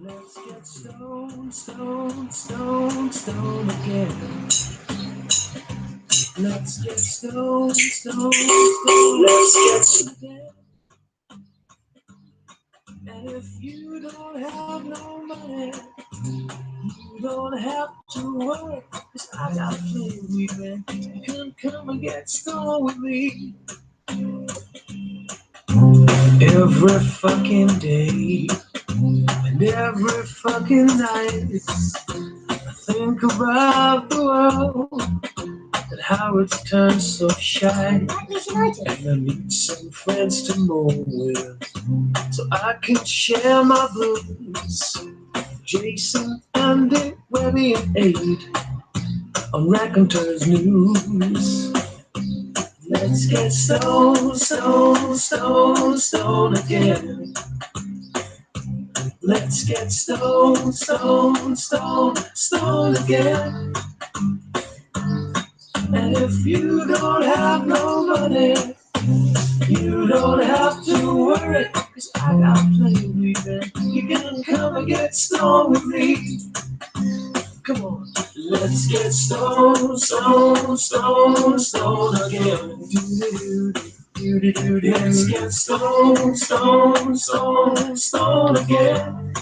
Let's get stoned, stoned, stoned, stoned again. Let's get stoned, stoned, stoned, let's get stoned again. And if you don't have no money, you don't have to worry, 'cause I got plenty of weed, man. You can come and get stoned with me. Every fucking day and every fucking night, I think about the world and how it's turned so shy. And I need some friends to moan with, so I can share my blues. Jason and Ade, Webby and Ade on Raconteurs News. Let's get stoned, stoned, stoned, stoned again. Let's get stoned, stoned, stoned, stoned again. And if you don't have no money, you don't have to worry, 'cause I got plenty of weed, man. You can come and get stoned with me. Come on. Let's get stoned, stoned, stoned, stoned again. Let's get stoned, stoned, stoned, stoned again.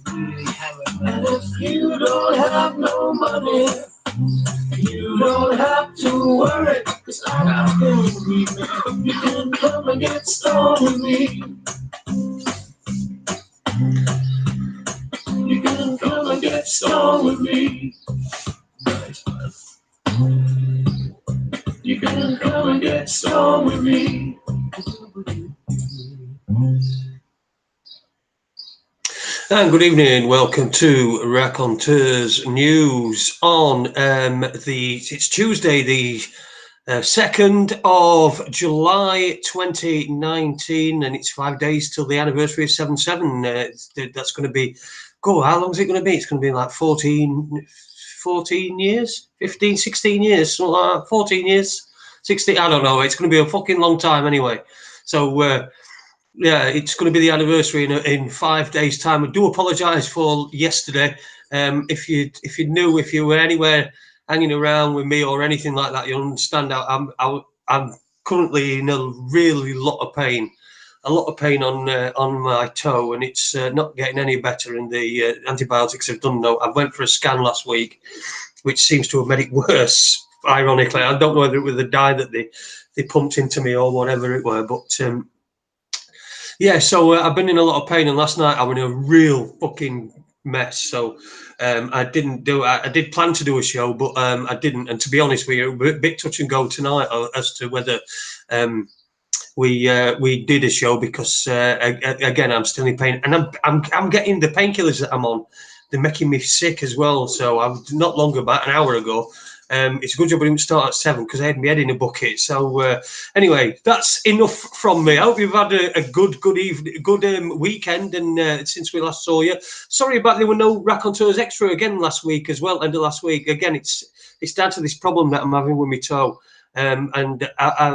And if you don't have no money, you don't have to worry, 'cause I got plenty of weed, man. You can come and get stoned with me. You can come and get stoned with me. You can come and get stoned with me. And good evening, welcome to Raconteurs News on it's Tuesday, the 2nd of July 2019, and it's 5 days till the anniversary of 7/7. That's going to be, how long is it going to be? It's going to be like 14 years, 15, 16 years, something like that. 14 years, 16, I don't know. It's going to be a fucking long time anyway. So, yeah, it's going to be the anniversary in 5 days' time. I do apologise for yesterday. If you knew, if you were anywhere hanging around with me or anything like that, you'll understand how I'm currently in a really lot of pain. A lot of pain on my toe, and it's not getting any better. And the antibiotics have done no. I went for a scan last week, which seems to have made it worse. Ironically, I don't know whether it was the dye that they pumped into me or whatever it were, but yeah. So I've been in a lot of pain, and last night I was in a real fucking mess. So I didn't do. I did plan to do a show, but I didn't. And to be honest, we were a bit touch and go tonight as to whether. We did a show because again I'm still in pain, and I'm getting the painkillers that I'm on. They're making me sick as well. So I'm not long, about an hour ago. It's a good job I didn't start at 7 because I had my head in a bucket. So anyway, that's enough from me. I hope you've had a good evening, good weekend, and since we last saw you. Sorry about there were no Raconteurs Extra again last week as well. End of last week again. It's down to this problem that I'm having with my toe. And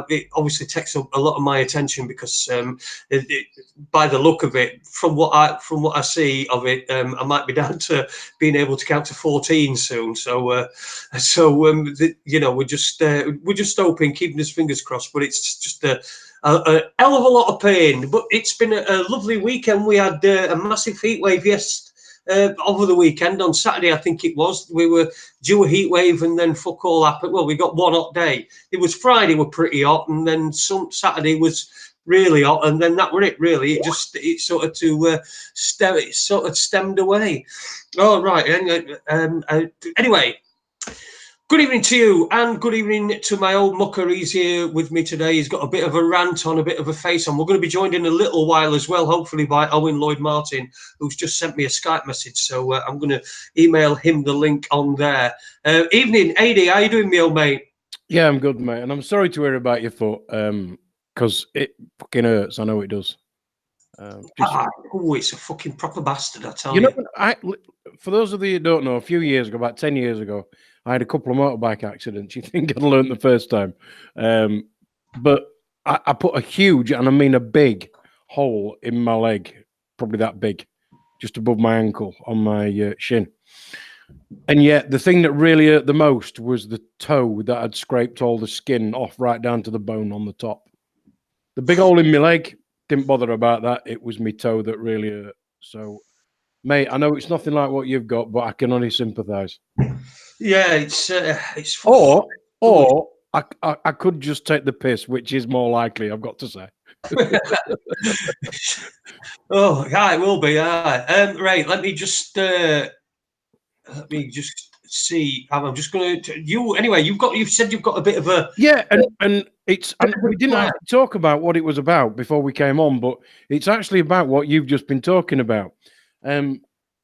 it obviously takes up a lot of my attention because by the look of it, from what I see of it, I might be down to being able to count to 14 soon. So we're just hoping, keeping his fingers crossed. But it's just a hell of a lot of pain. But it's been a lovely weekend. We had a massive heat wave over the weekend. On Saturday, I think it was, we were due a heat wave, and then fuck all happened. Well, we got one hot day. It was Friday were pretty hot, and then some Saturday was really hot, and then that were it. Really, it sort of stemmed away. Oh right. Anyway. Good evening to you, and good evening to my old mucker. He's here with me today. He's got a bit of a rant on, a bit of a face on. We're going to be joined in a little while as well, hopefully by Owen Lloyd Martin, who's just sent me a Skype message. So I'm going to email him the link on there. Evening, Ade. How you doing, me old mate? Yeah, I'm good, mate. And I'm sorry to hear about your foot, because it fucking hurts. I know it does. It's a fucking proper bastard, I tell you. You know, for those of you who don't know, a few years ago, about 10 years ago, I had a couple of motorbike accidents. You think I'd learned the first time. But I put a huge, and I mean a big, hole in my leg, probably that big. just above my ankle on my shin. And yet the thing that really hurt the most was the toe that had scraped all the skin off right down to the bone on the top. The big hole in my leg, didn't bother about that. It was my toe that really hurt. So, mate, I know it's nothing like what you've got, but I can only sympathise. Yeah, it's Or I could just take the piss, which is more likely, I've got to say. Oh, yeah, it will be. Right, let me just see. I'm just going to you anyway. You've said you've got a bit of a and we didn't actually talk about what it was about before we came on, but it's actually about what you've just been talking about.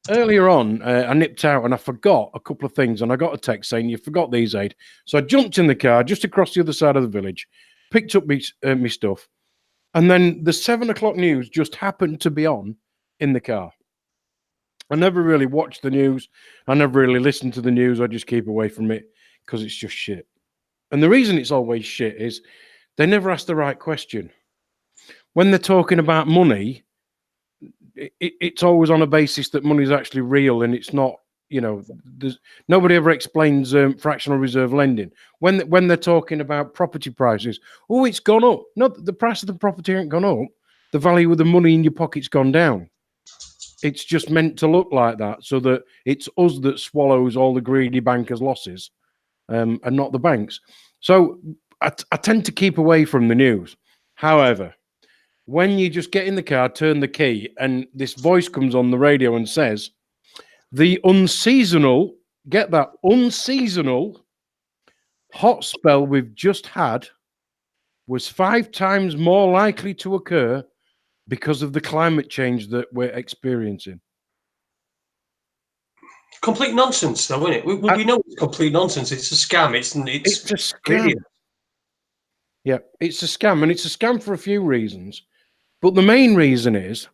Earlier on, I nipped out and I forgot a couple of things, and I got a text saying you forgot these, Ade. So I jumped in the car just across the other side of the village, picked up me stuff, and then the 7 o'clock news just happened to be on in the car. I never really watched the news. I never really listened to the news. I just keep away from it because it's just shit. And the reason it's always shit is they never ask the right question. When they're talking about money, it's always on a basis that money is actually real and it's not, nobody ever explains fractional reserve lending. When they're talking about property prices, oh, it's gone up. No, the price of the property ain't gone up. The value of the money in your pocket's gone down. It's just meant to look like that so that it's us that swallows all the greedy bankers' losses and not the banks. So I tend to keep away from the news. However, when you just get in the car, turn the key, and this voice comes on the radio and says, the unseasonal, get that, unseasonal hot spell we've just had was 5 times more likely to occur because of the climate change that we're experiencing. Complete nonsense, though, isn't it? We know it's complete nonsense. It's a scam. It's a scam. Yeah, it's a scam, and it's a scam for a few reasons. But the main reason is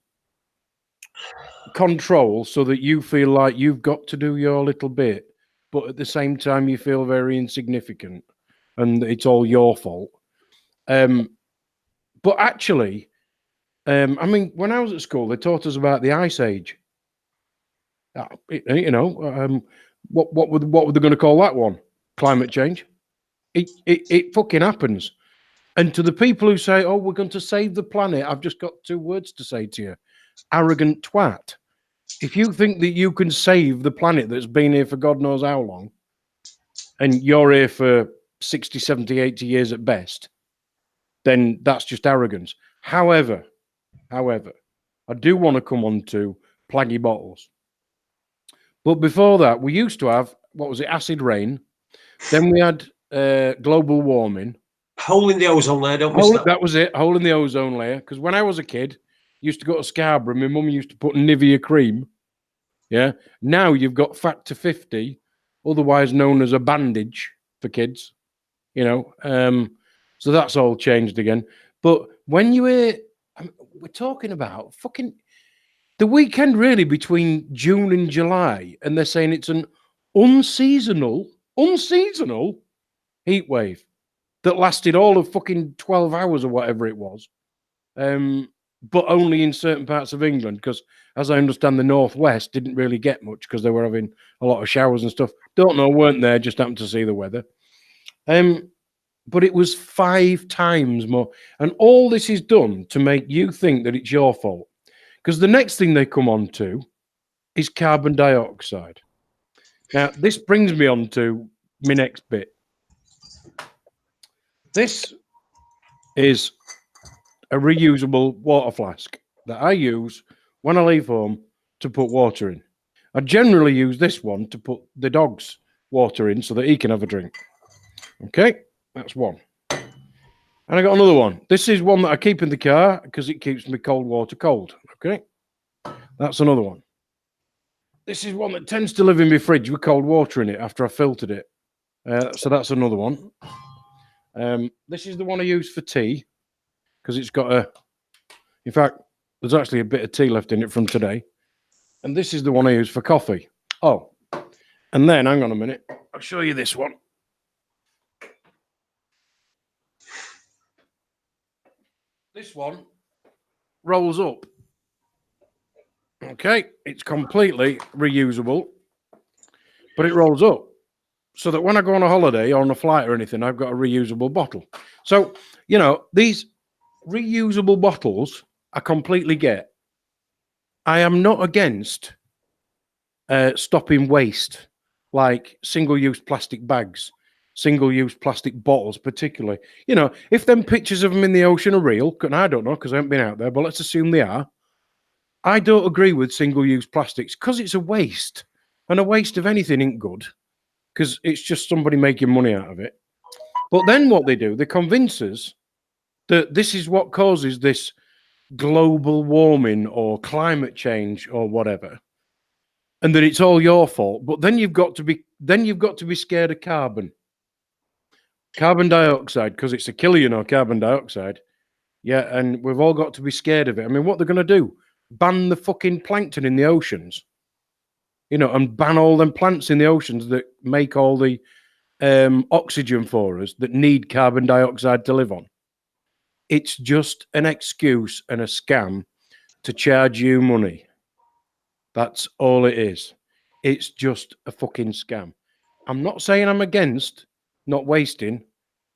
control, so that you feel like you've got to do your little bit, but at the same time you feel very insignificant and it's all your fault. But actually, I mean, when I was at school, they taught us about the Ice Age. What were they going to call that one? Climate change. It fucking happens. And to the people who say, "Oh, we're going to save the planet," I've just got 2 words to say to you: arrogant twat. If you think that you can save the planet that's been here for God knows how long, and you're here for 60, 70, 80 years at best, then that's just arrogance. However, I do want to come on to plaggy bottles. But before that, we used to have, what was it, acid rain. Then we had global warming. Hole in the ozone layer, don't miss that. That was it, hole in the ozone layer. Because when I was a kid, used to go to Scarborough, my mum used to put Nivea cream. Yeah. Now you've got Factor 50, otherwise known as a bandage for kids. So that's all changed again. But when you hear, we're talking about fucking the weekend really between June and July, and they're saying it's an unseasonal heat wave that lasted all of fucking 12 hours or whatever it was. But only in certain parts of England, because as I understand, the northwest didn't really get much because they were having a lot of showers and stuff. Don't know, weren't there, just happened to see the weather. But it was 5 times more. And all this is done to make you think that it's your fault. Because the next thing they come on to is carbon dioxide. Now, this brings me on to my next bit. This is a reusable water flask that I use when I leave home to put water in. I generally use this one to put the dog's water in so that he can have a drink. Okay, that's one. And I got another one. This is one that I keep in the car because it keeps me cold water cold. Okay, that's another one. This is one that tends to live in my fridge with cold water in it after I filtered it. So that's another one. This is the one I use for tea because it's got in fact, there's actually a bit of tea left in it from today. And this is the one I use for coffee. Oh, and then hang on a minute. I'll show you this one. This one rolls up. Okay, it's completely reusable, but it rolls up so that when I go on a holiday or on a flight or anything, I've got a reusable bottle. So, you know, these reusable bottles I completely get. I am not against stopping waste, like single-use plastic bags, single-use plastic bottles, particularly. You know, if them pictures of them in the ocean are real, and I don't know because I haven't been out there, but let's assume they are. I don't agree with single-use plastics because it's a waste, and a waste of anything ain't good because it's just somebody making money out of it. But then what they do, they convince us that this is what causes this global warming or climate change or whatever, and that it's all your fault. But then you've got to be scared of carbon dioxide, because it's a killer, you know, carbon dioxide. Yeah, and we've all got to be scared of it. I mean, what they're going to do? Ban the fucking plankton in the oceans, you know, and ban all them plants in the oceans that make all the oxygen for us that need carbon dioxide to live on. It's just an excuse and a scam to charge you money. That's all it is. It's just a fucking scam. I'm not saying I'm against not wasting,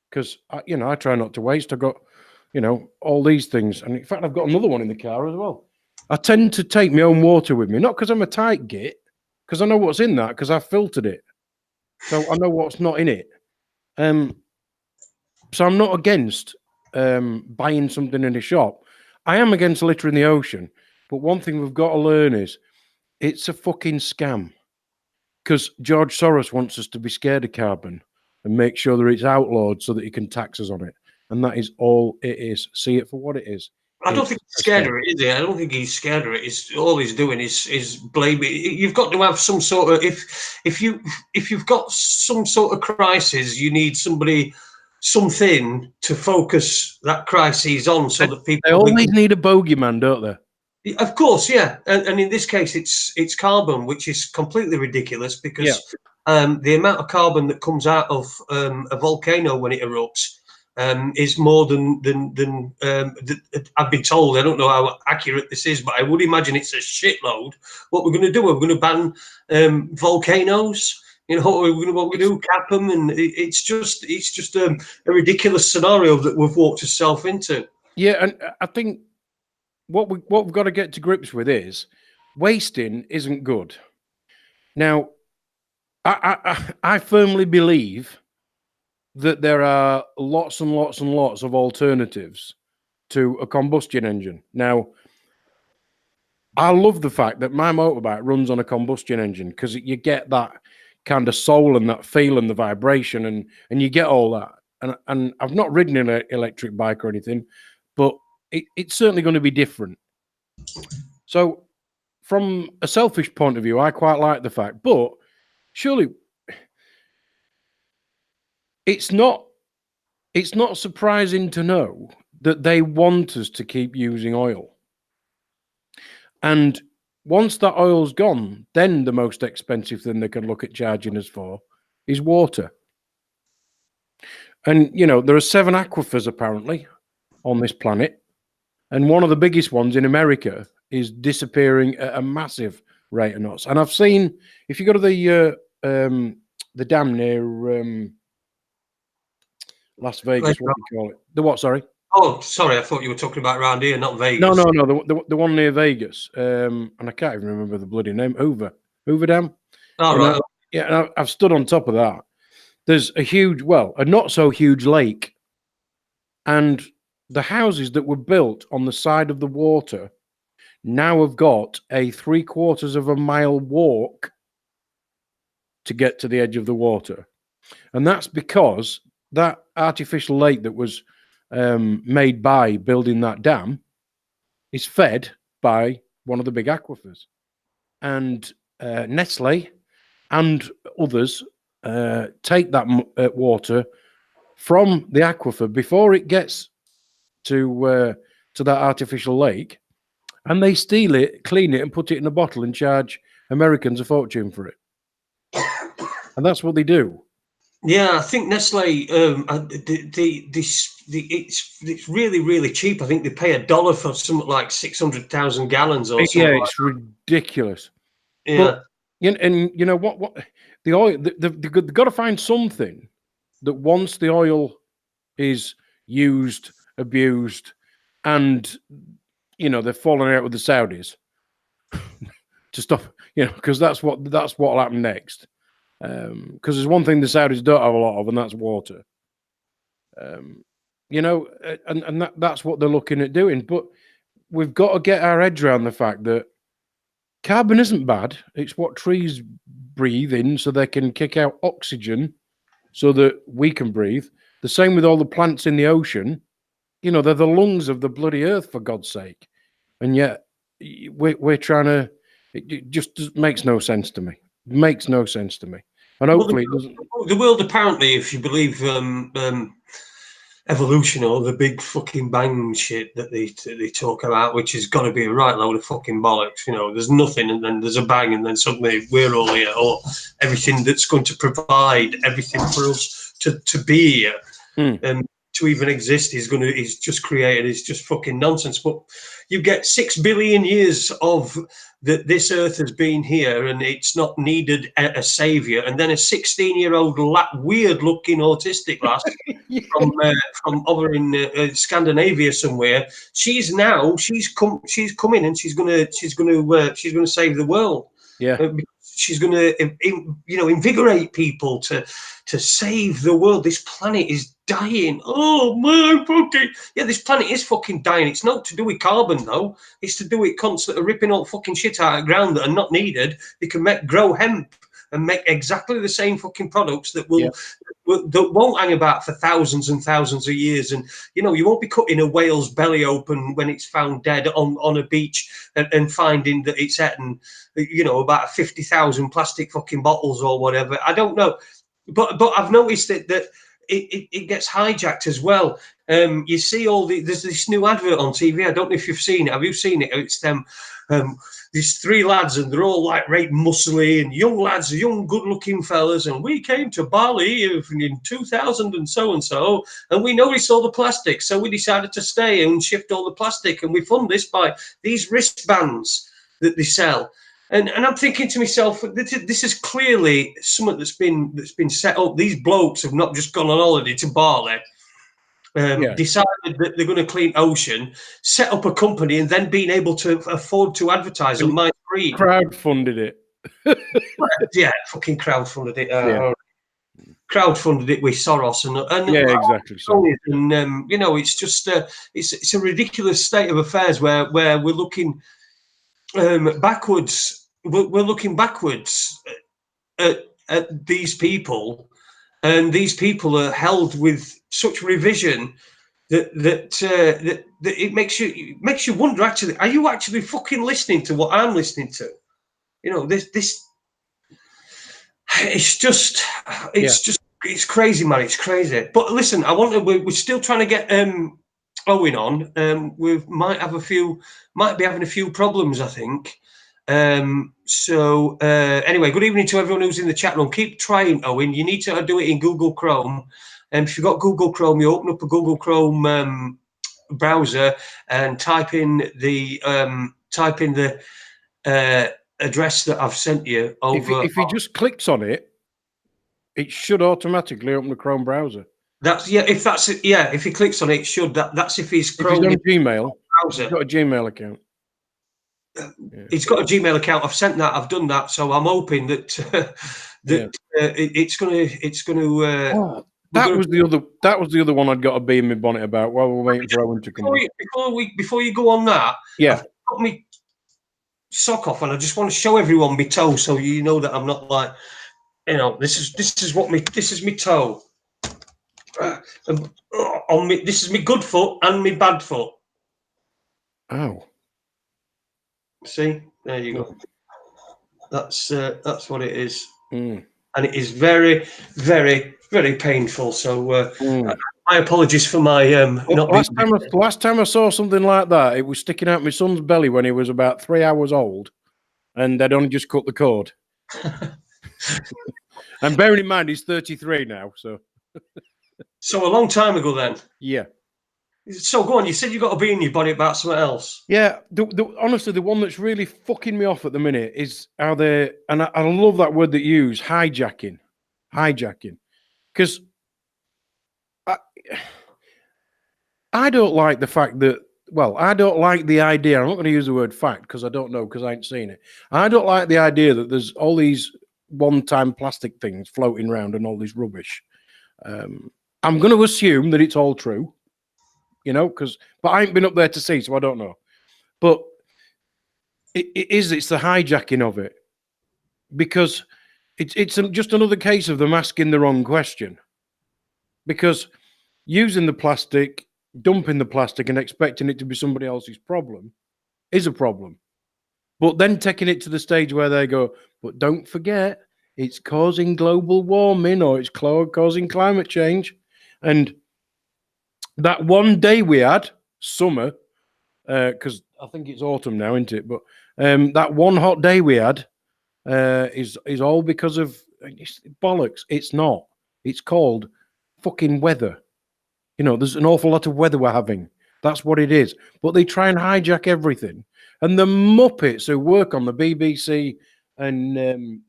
because you know, I try not to waste. I've got, you know, all these things, and in fact, I've got another one in the car as well. I tend to take my own water with me, not because I'm a tight git, because I know what's in that, because I've filtered it, so I know what's not in it. So I'm not against buying something in a shop. I am against litter in the ocean, but one thing we've got to learn is it's a fucking scam, because George Soros wants us to be scared of carbon and make sure that it's outlawed so that he can tax us on it. And that is all it is. See it for what it is. I don't think he's scared of it, is he? I don't think he's scared of it. It's all he's doing is blaming. You've got to have some sort of if you've got some sort of crisis, you need something to focus that crisis on, so that people. They always need a bogeyman, don't they? Of course, yeah, and in this case, it's carbon, which is completely ridiculous because the amount of carbon that comes out of a volcano when it erupts is more than I've been told. I don't know how accurate this is, but I would imagine it's a shitload. What we're going to do? We're going to ban volcanoes. You know, what we do, cap them, and it's just a ridiculous scenario that we've walked ourselves into. Yeah, and I think what we've got to get to grips with is wasting isn't good. Now, I firmly believe that there are lots and lots and lots of alternatives to a combustion engine. Now, I love the fact that my motorbike runs on a combustion engine, because you get that kind of soul and that feel and the vibration, and you get all that. And I've not ridden an electric bike or anything, but it's certainly going to be different. So from a selfish point of view, I quite like the fact, but surely it's not surprising to know that they want us to keep using oil. And once that oil's gone, then the most expensive thing they can look at charging us for is water. And, you know, there are 7 aquifers apparently on this planet. And one of the biggest ones in America is disappearing at a massive rate of knots. And I've seen, if you go to the dam near Las Vegas, what do you call it? The what, sorry? Oh, sorry, I thought you were talking about around here, not Vegas. No, the one near Vegas. And I can't even remember the bloody name. Hoover Dam. Oh, right. Yeah, I've stood on top of that. There's a not so huge lake. And the houses that were built on the side of the water now have got a 3/4 of a mile walk to get to the edge of the water. And that's because that artificial lake that was made by building that dam is fed by one of the big aquifers. And Nestle and others take that water from the aquifer before it gets to that artificial lake, and they steal it, clean it, and put it in a bottle and charge Americans a fortune for it. And that's what they do. Yeah, I think Nestle. It's really really cheap. I think they pay $1 for something like 600,000 gallons or something. Yeah, Like it's ridiculous. that. But Yeah. and you know what the oil they've got to find something that once the oil is used, abused, and they're falling out with the Saudis to stop, because that's what'll happen next. Because there's one thing the Saudis don't have a lot of, and that's water. And that's what they're looking at doing. But we've got to get our heads around the fact that carbon isn't bad. It's what trees breathe in so they can kick out oxygen so that we can breathe. The same with all the plants in the ocean. They're the lungs of the bloody earth, for God's sake. And yet we're trying to, it just makes no sense to me. Makes no sense to me. And hopefully it doesn't. The world, apparently, if you believe evolution or the big fucking bang shit that they talk about, which has got to be a right load of fucking bollocks. There's nothing, and then there's a bang, and then suddenly we're all here, or everything that's going to provide everything for us to be here. To even exist is just created. It's just fucking nonsense. But you get 6 billion years of this earth has been here, and it's not needed a savior. And then a 16-year-old weird-looking autistic lass from over in Scandinavia somewhere. She's come in, and she's gonna save the world. Yeah. She's going to, invigorate people to save the world. This planet is dying. Oh my fucking this planet is fucking dying. It's not to do with carbon though. It's to do with cunts that are ripping all fucking shit out of the ground that are not needed. They can grow hemp and make exactly the same fucking products that that won't hang about for thousands and thousands of years. And you won't be cutting a whale's belly open when it's found dead on a beach and finding that it's eaten about 50,000 plastic fucking bottles or whatever. I don't know, but I've noticed that it gets hijacked as well. You see there's this new advert on TV. I don't know if you've seen it. Have you seen it? It's them. These 3 lads, and they're all like right muscly and young lads, young good-looking fellas, and we came to Bali in 2000 and so, and we noticed all the plastic, so we decided to stay and shift all the plastic, and we fund this by these wristbands that they sell. And I'm thinking to myself, this is clearly something that's been set up. These blokes have not just gone on holiday to Bali, decided that they're going to clean ocean, set up a company, and then being able to afford to advertise on my screen. Crowdfunded it. Yeah, fucking crowdfunded it. Crowdfunded it with Soros and yeah, exactly. So. And it's just it's a ridiculous state of affairs where we're looking backwards. We're looking backwards at these people, and these people are held with such revision that it makes you wonder. Actually, are you actually fucking listening to what I'm listening to? This. It's just it's crazy, man. It's crazy. But listen, we're still trying to get Owen on. We might be having a few problems, I think. So anyway, good evening to everyone who's in the chat room. Keep trying, Owen. You need to do it in Google Chrome. And if you've got Google Chrome, you open up a Google Chrome browser and type in the address that I've sent you over. If he just clicks on it, it should automatically open the Chrome browser. If he clicks on it, it should. That's if he's Chrome. If he's on Gmail, browser. He's got a Gmail account. He's got a Gmail account. I've sent that. I've done that. So I'm hoping that it's going to. That was the other one I'd got a bee in my bonnet about while we're waiting for Owen to come. Before you go on that, I've got me sock off, and I just want to show everyone my toe, so you know that I'm not like, this is my toe. This is my good foot and my bad foot. Oh. See, there you go. That's what it is, and it is very, very, very painful. So my apologies for my not. Last time I saw something like that, it was sticking out my son's belly when he was about 3 hours old, and they'd only just cut the cord. And bearing in mind, he's 33 now, so. So a long time ago then. Yeah. So go on, you said you got a bee in your body about something else. Yeah, honestly, the one that's really fucking me off at the minute is how they, and I love that word that you use, hijacking. Because I don't like the fact that, well, I don't like the idea, I'm not going to use the word fact because I don't know because I ain't seen it. I don't like the idea that there's all these one-time plastic things floating around and all this rubbish. I'm going to assume that it's all true, you know, but I ain't been up there to see, so I don't know. But it's the hijacking of it, because it's just another case of them asking the wrong question. Because using the plastic, dumping the plastic and expecting it to be somebody else's problem is a problem. But then taking it to the stage where they go, but don't forget, it's causing global warming or it's causing climate change. And that one day we had, summer, because I think it's autumn now, isn't it? But that one hot day we had is all because of bollocks. It's not. It's called fucking weather. You know, there's an awful lot of weather we're having. That's what it is. But they try and hijack everything. And the Muppets who work on the BBC and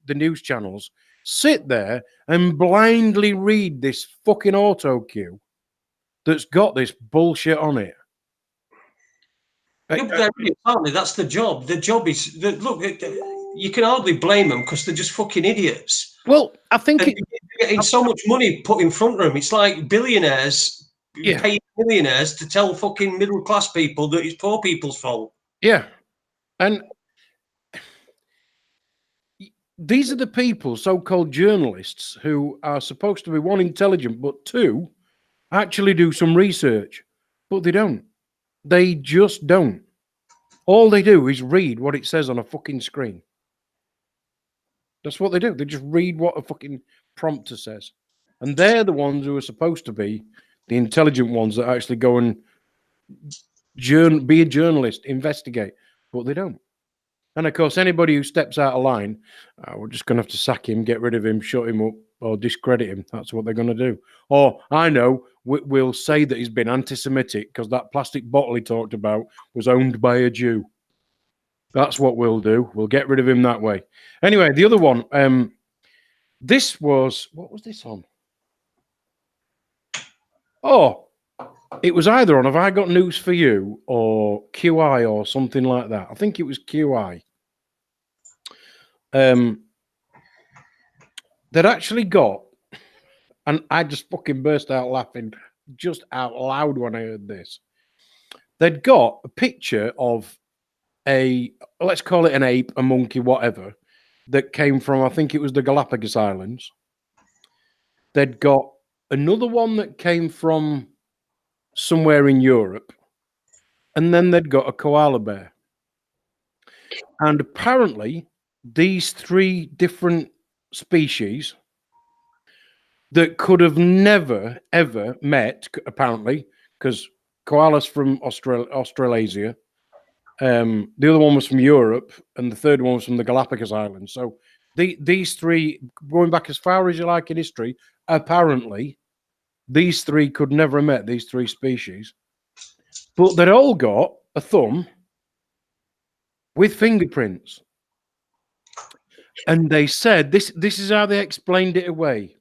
the news channels sit there and blindly read this fucking auto cue that's got this bullshit on it. That's the job. The job is look. You can hardly blame them because they're just fucking idiots. Well, I think they're getting so much money put in front of them. It's like billionaires paying millionaires to tell fucking middle class people that it's poor people's fault. Yeah, and these are the people, so-called journalists, who are supposed to be, one, intelligent, but two, actually do some research. But they don't. They just don't. All they do is read what it says on a fucking screen. That's what they do. They just read what a fucking prompter says. And they're the ones who are supposed to be the intelligent ones that actually go and be a journalist, investigate. But they don't. And of course, anybody who steps out of line, we're just going to have to sack him, get rid of him, shut him up, or discredit him. That's what they're going to do. Or, I know, we'll say that he's been anti-Semitic because that plastic bottle he talked about was owned by a Jew. That's what we'll do. We'll get rid of him that way. Anyway, the other one, this was, what was this on? Oh, it was either on Have I Got News for You or QI or something like that. I think it was QI. They'd actually got, and I just fucking burst out laughing just out loud when I heard this. They'd got a picture of let's call it an ape, a monkey, whatever, that came from, I think it was the Galapagos Islands. They'd got another one that came from somewhere in Europe, and then they'd got a koala bear. And apparently, these three different species that could have never, ever met, apparently, because koalas from Australasia, the other one was from Europe, and the third one was from the Galapagos Islands. So these three, going back as far as you like in history, apparently, these three could never have met, these three species. But they'd all got a thumb with fingerprints. And they said, this is how they explained it away.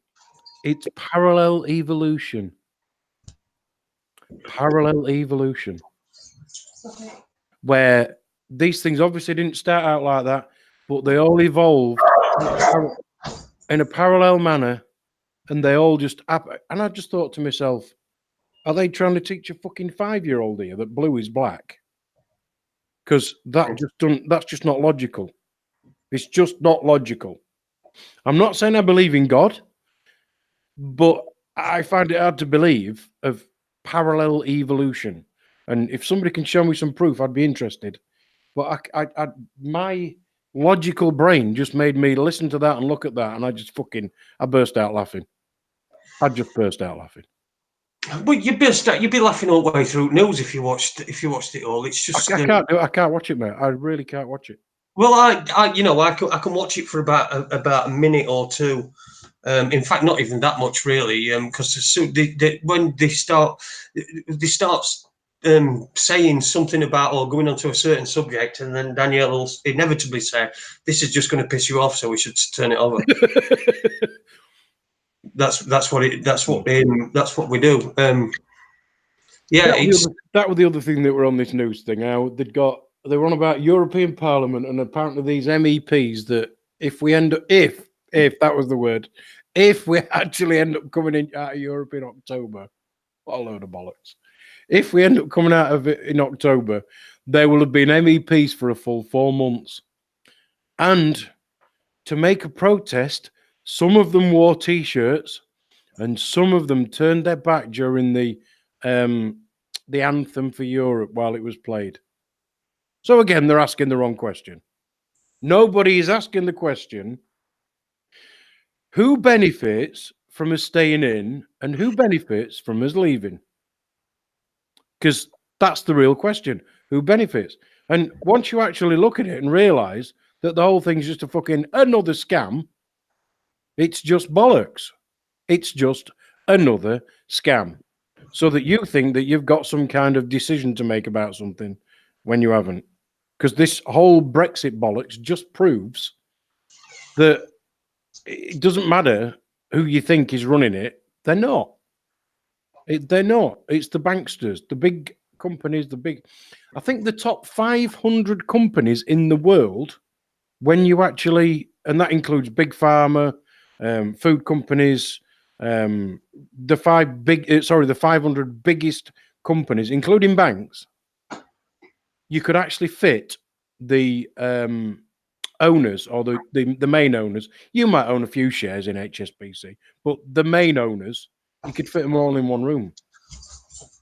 It's parallel evolution. Parallel evolution. Where these things obviously didn't start out like that, but they all evolved in a parallel manner, and they all just... And I just thought to myself, are they trying to teach a fucking 5-year-old here that blue is black? Because that's just not logical. It's just not logical. I'm not saying I believe in God, but I find it hard to believe of parallel evolution. And if somebody can show me some proof, I'd be interested. But my logical brain just made me listen to that and look at that, and I burst out laughing. I just burst out laughing. But you'd be laughing all the way through news if you watched it all. It's just I can't watch it, mate. I really can't watch it. Well, I can watch it for about a minute or two, In fact, not even that much really, because when they start saying something about or going onto a certain subject, and then Danielle will inevitably say, "This is just going to piss you off, so we should turn it over." that's what we do. Yeah, that was the other thing that were on this news thing. How they were on about European Parliament, and apparently these MEPs that if that was the word, if we actually end up coming in out of Europe in October, what a load of bollocks. If we end up coming out of it in October, there will have been MEPs for a full 4 months. And to make a protest, some of them wore T-shirts and some of them turned their back during the anthem for Europe while it was played. So again, they're asking the wrong question. Nobody is asking the question, who benefits from us staying in and who benefits from us leaving? Because that's the real question. Who benefits? And once you actually look at it and realize that the whole thing's just a fucking another scam, it's just bollocks. It's just another scam. So that you think that you've got some kind of decision to make about something when you haven't. Because this whole Brexit bollocks just proves that it doesn't matter who you think is running it. They're not. They're not. It's the banksters, the big companies, I think the top 500 companies in the world, when you actually, and that includes big pharma, food companies, the 500 biggest companies, including banks, you could actually fit the owners or the main owners. You might own a few shares in HSBC, but the main owners, you could fit them all in one room.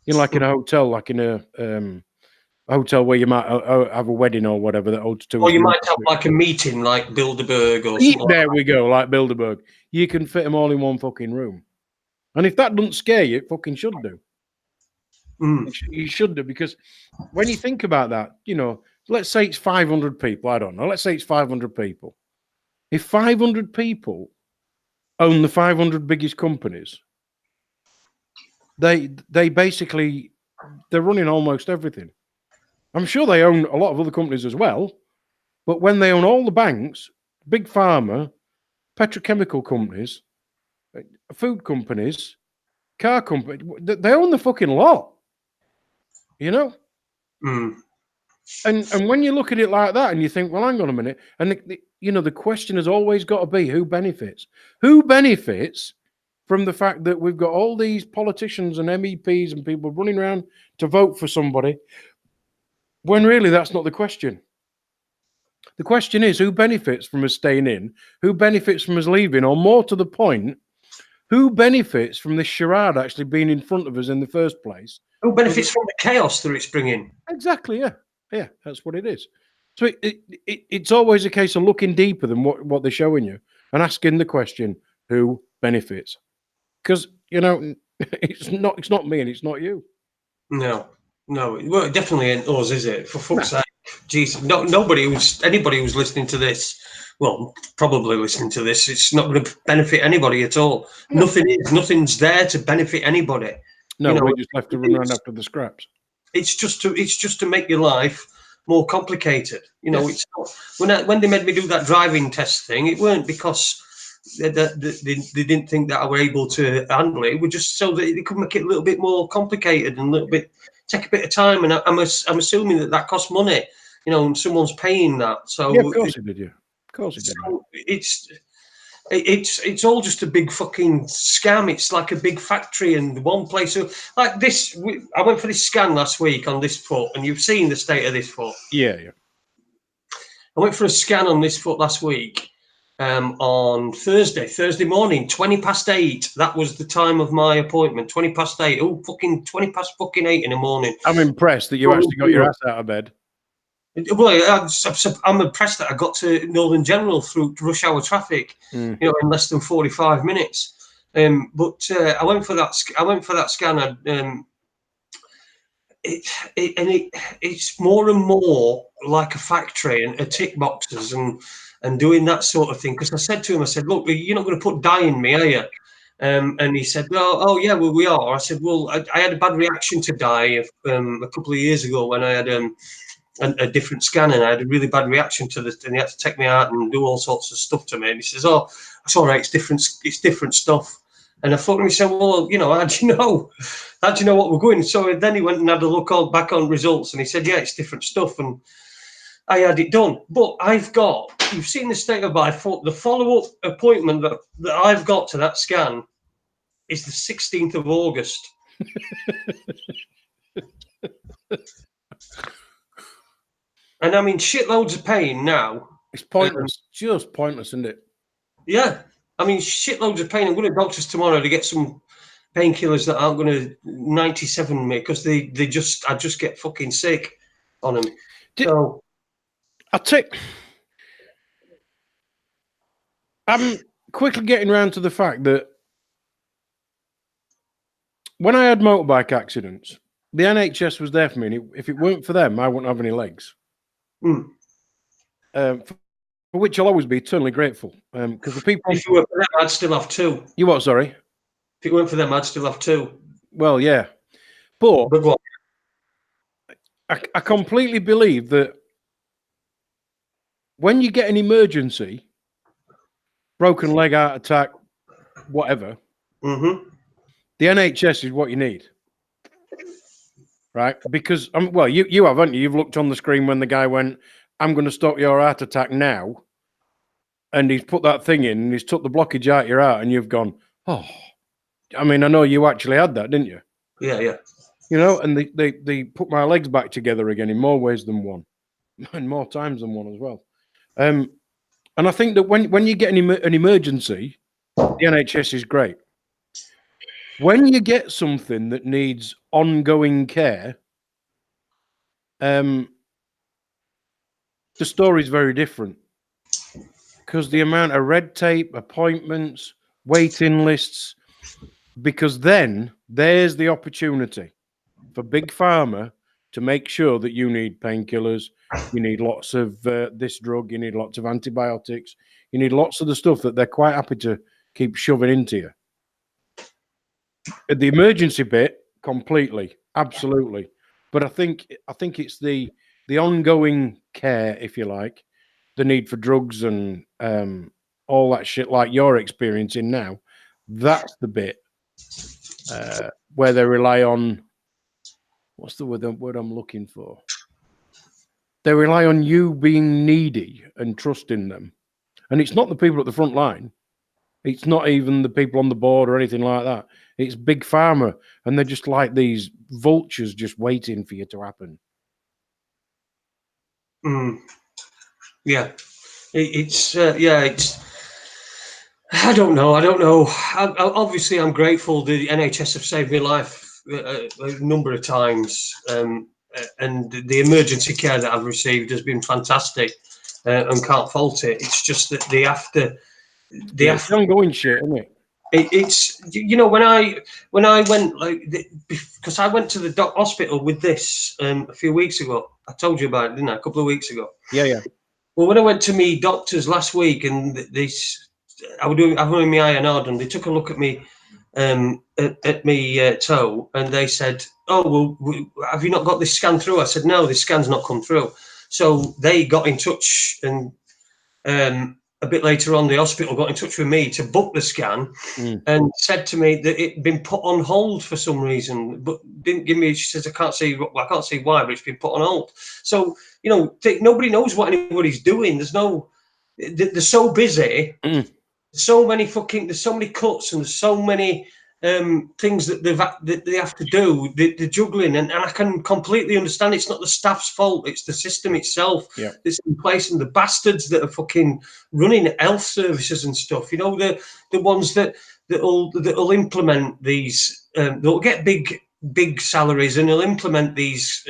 Like in a hotel, like in a hotel where you might have a wedding or whatever that holds two. Or you might have like a meeting like Bilderberg or something. There we go, like Bilderberg. You can fit them all in one fucking room. And if that doesn't scare you, it fucking should do. You should do, because when you think about that, let's say it's 500 people. I don't know. Let's say it's 500 people. If 500 people own the 500 biggest companies, they basically, they're running almost everything. I'm sure they own a lot of other companies as well, but when they own all the banks, big pharma, petrochemical companies, food companies, car companies, they own the fucking lot, And when you look at it like that and you think, well, hang on a minute, and the question has always got to be, who benefits? Who benefits from the fact that we've got all these politicians and MEPs and people running around to vote for somebody, when really that's not the question. The question is, who benefits from us staying in? Who benefits from us leaving? Or more to the point, who benefits from this charade actually being in front of us in the first place? Who benefits from the chaos that it's bringing? Exactly, yeah. Yeah, that's what it is. So it's always a case of looking deeper than what they're showing you and asking the question, who benefits? Because, it's not me and it's not you. No. Well, it definitely ain't us, is it? For fuck's sake. Jesus. Anybody who's listening to this, well, probably listening to this, it's not going to benefit anybody at all. No. Nothing's there to benefit anybody. No, we just have to run around after the scraps. It's just to make your life more complicated. It's not, when they made me do that driving test thing, it weren't because they didn't think that I were able to handle it. It was just so that they could make it a little bit more complicated and take a bit of time. And I'm assuming that costs money, and someone's paying that. So yeah, of course it did. Yeah, of course it did. So it's all just a big fucking scam. It's like a big factory and one place. So like this, I went for this scan last week on this foot, and you've seen the state of this foot. Yeah. I went for a scan on this foot last week. On Thursday morning, 8:20. That was the time of my appointment. 8:20. Oh, fucking 8:20 in the morning. I'm impressed that you actually got your ass out of bed. Well, I'm impressed that I got to Northern General through rush hour traffic, in less than 45 minutes. But I went for that scan. It's more and more like a factory and tick boxes and and doing that sort of thing. Because I said to him, I said, look, you're not going to put dye in me, are you? And he said, oh yeah, well, we are. I said, well, I had a bad reaction to dye a couple of years ago when I had a different scan, and I had a really bad reaction to this, and he had to take me out and do all sorts of stuff to me. And he says, oh, it's all right, it's different stuff. And I thought to myself, well, you know, how do you know? How do you know what we're going? So then he went and had a look back on results, and he said, yeah, it's different stuff. And I had it done. But you've seen the state of my foot. The follow-up appointment that I've got to that scan is the 16th of August. And I'm in shitloads of pain now. It's pointless, just pointless, isn't it? Yeah. I mean, shitloads of pain. I'm going to doctors tomorrow to get some painkillers that aren't going to 97 me, because I just get fucking sick on them. So I'm quickly getting around to the fact that when I had motorbike accidents, the NHS was there for me, and if it weren't for them, I wouldn't have any legs. For which I'll always be eternally grateful. Because the people, if you weren't for them, I'd still have two. You what? Sorry. If it weren't for them, I'd still have two. Well, yeah, but what? I completely believe that when you get an emergency, broken leg, heart attack, whatever, the NHS is what you need, right? Because well, you haven't you? You've looked on the screen when the guy went, "I'm going to stop your heart attack now," and he's put that thing in and he's took the blockage out your heart, and you've gone, "Oh." I mean, I know you actually had that, didn't you? Yeah, yeah. You know, and they put my legs back together again in more ways than one, and more times than one as well. And I think that when you get an emergency, the NHS is great. When you get something that needs ongoing care, the story is very different, because the amount of red tape, appointments, waiting lists, because then there's the opportunity for Big Pharma to make sure that you need painkillers, you need lots of this drug, you need lots of antibiotics, you need lots of the stuff that they're quite happy to keep shoving into you. At the emergency bit, completely, absolutely. But I think it's the ongoing care, if you like, the need for drugs and all that shit like you're experiencing now. That's the bit where they rely on, what's the word I'm looking for? They rely on you being needy and trusting them. And it's not the people at the front line. It's not even the people on the board or anything like that. It's Big Pharma, and they're just like these vultures just waiting for you to happen. Yeah. It's I don't know. Obviously, I'm grateful the NHS have saved my life a number of times, and the emergency care that I've received has been fantastic, and can't fault it. It's just that it's ongoing shit, isn't it? It's, you know, when I went, because I went to the hospital with this a few weeks ago. I told you about it, didn't I? A couple of weeks ago. Yeah. Well, when I went to me doctors last week, and I'm doing my INR done, they took a look at me at me toe, and they said, "Oh, well, have you not got this scan through?" I said, "No, this scan's not come through." So they got in touch, and a bit later on, the hospital got in touch with me to book the scan, and said to me that it'd been put on hold for some reason, but didn't give me. She says, I can't see why, but it's been put on hold. So, you know, nobody knows what anybody's doing. They're so busy. So many there's so many cuts, and there's so many things that they have to do. They're juggling, and I can completely understand. It's not the staff's fault; it's the system itself that's in place, and the bastards that are fucking running health services and stuff. You know, the ones that'll implement these. They'll get big salaries, and they'll implement these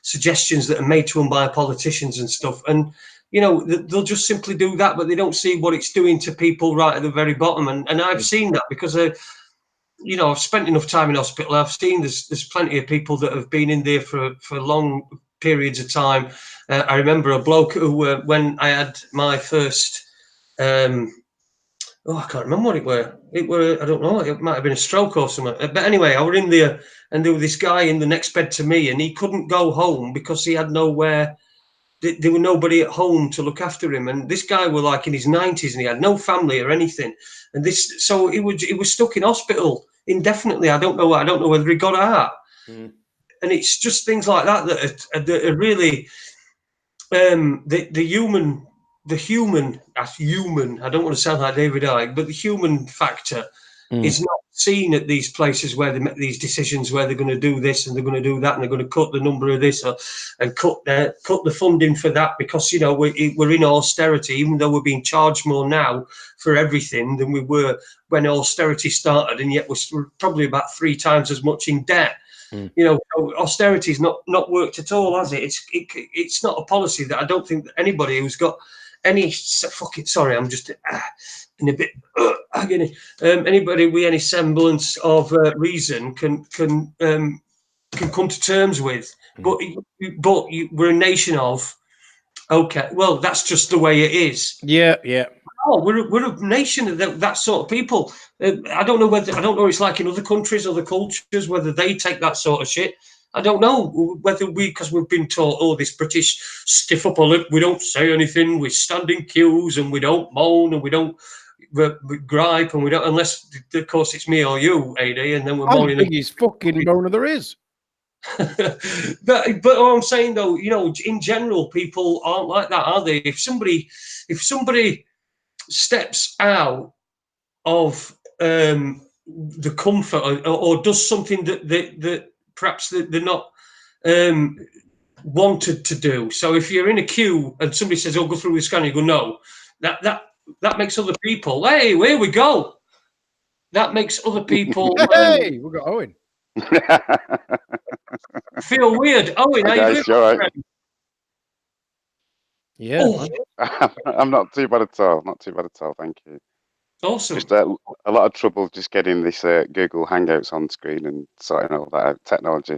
suggestions that are made to them by politicians and stuff. And you know, they'll just simply do that, but they don't see what it's doing to people right at the very bottom. And I've seen that because you know, I've spent enough time in hospital. I've seen there's plenty of people that have been in there for long periods of time. I remember a bloke who, when I had my first, I can't remember what it were. I don't know. It might have been a stroke or something. But anyway, I were in there, and there was this guy in the next bed to me, and he couldn't go home because he had nowhere. There were nobody at home to look after him, and this guy was like in his 90s, and he had no family or anything. And so he was stuck in hospital indefinitely. I don't know whether he got out. Mm. And it's just things like that that are really the human. As human, I don't want to sound like David Icke, but the human factor is not seen at these places where they make these decisions, where they're going to do this and they're going to do that, and they're going to cut the number of this and cut the funding for that, because we're in austerity, even though we're being charged more now for everything than we were when austerity started, and yet we're probably about 3 times as much in debt. Austerity's not worked at all, has it? It's not a policy that I don't think that anybody who's got any sorry, I'm just in a bit agony. Anybody with any semblance of reason can come to terms with. But we're a nation of, okay, well, that's just the way it is. Yeah. Oh, we're a nation of that sort of people. I don't know what it's like in other countries, other cultures, whether they take that sort of shit. I don't know whether because we've been taught, oh, this British stiff upper lip, we don't say anything, we stand in queues and we don't moan and we don't gripe and we don't, unless of course it's me or you, Ade, and then we're moaning. I'm the biggest fucking moaner there is. but what I'm saying though, in general, people aren't like that, are they? If somebody steps out of the comfort or does something that perhaps they're not wanted to do. So if you're in a queue and somebody says, "Oh, go through the scanner," you go, "No." That makes other people, hey, here we go. That makes other people hey, we got Owen. feel weird. Owen, how you doing? Right. Yeah. I'm not too bad at all. Not too bad at all. Thank you. Awesome. Just a lot of trouble just getting this Google Hangouts on screen and sorting all that out, technology.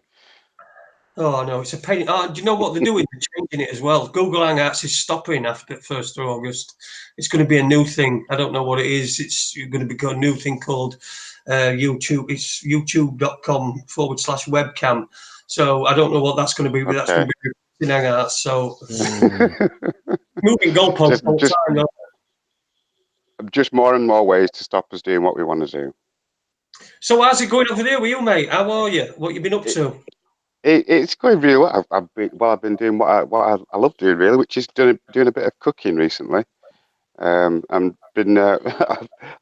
Oh no, it's a pain. Do you know what they're doing? They're changing it as well. Google Hangouts is stopping after 1st of August. It's going to be a new thing. I don't know what it is. It's going to be a new thing called YouTube. It's youtube.com/webcam. So I don't know what that's going to be, but that's going to be in Hangouts. So moving goalposts all the time. Just more and more ways to stop us doing what we want to do. So how's it going over there with you, mate? How are you? What you been up to? It's going really well. I've been doing what I love doing, really, which is doing a bit of cooking recently. I've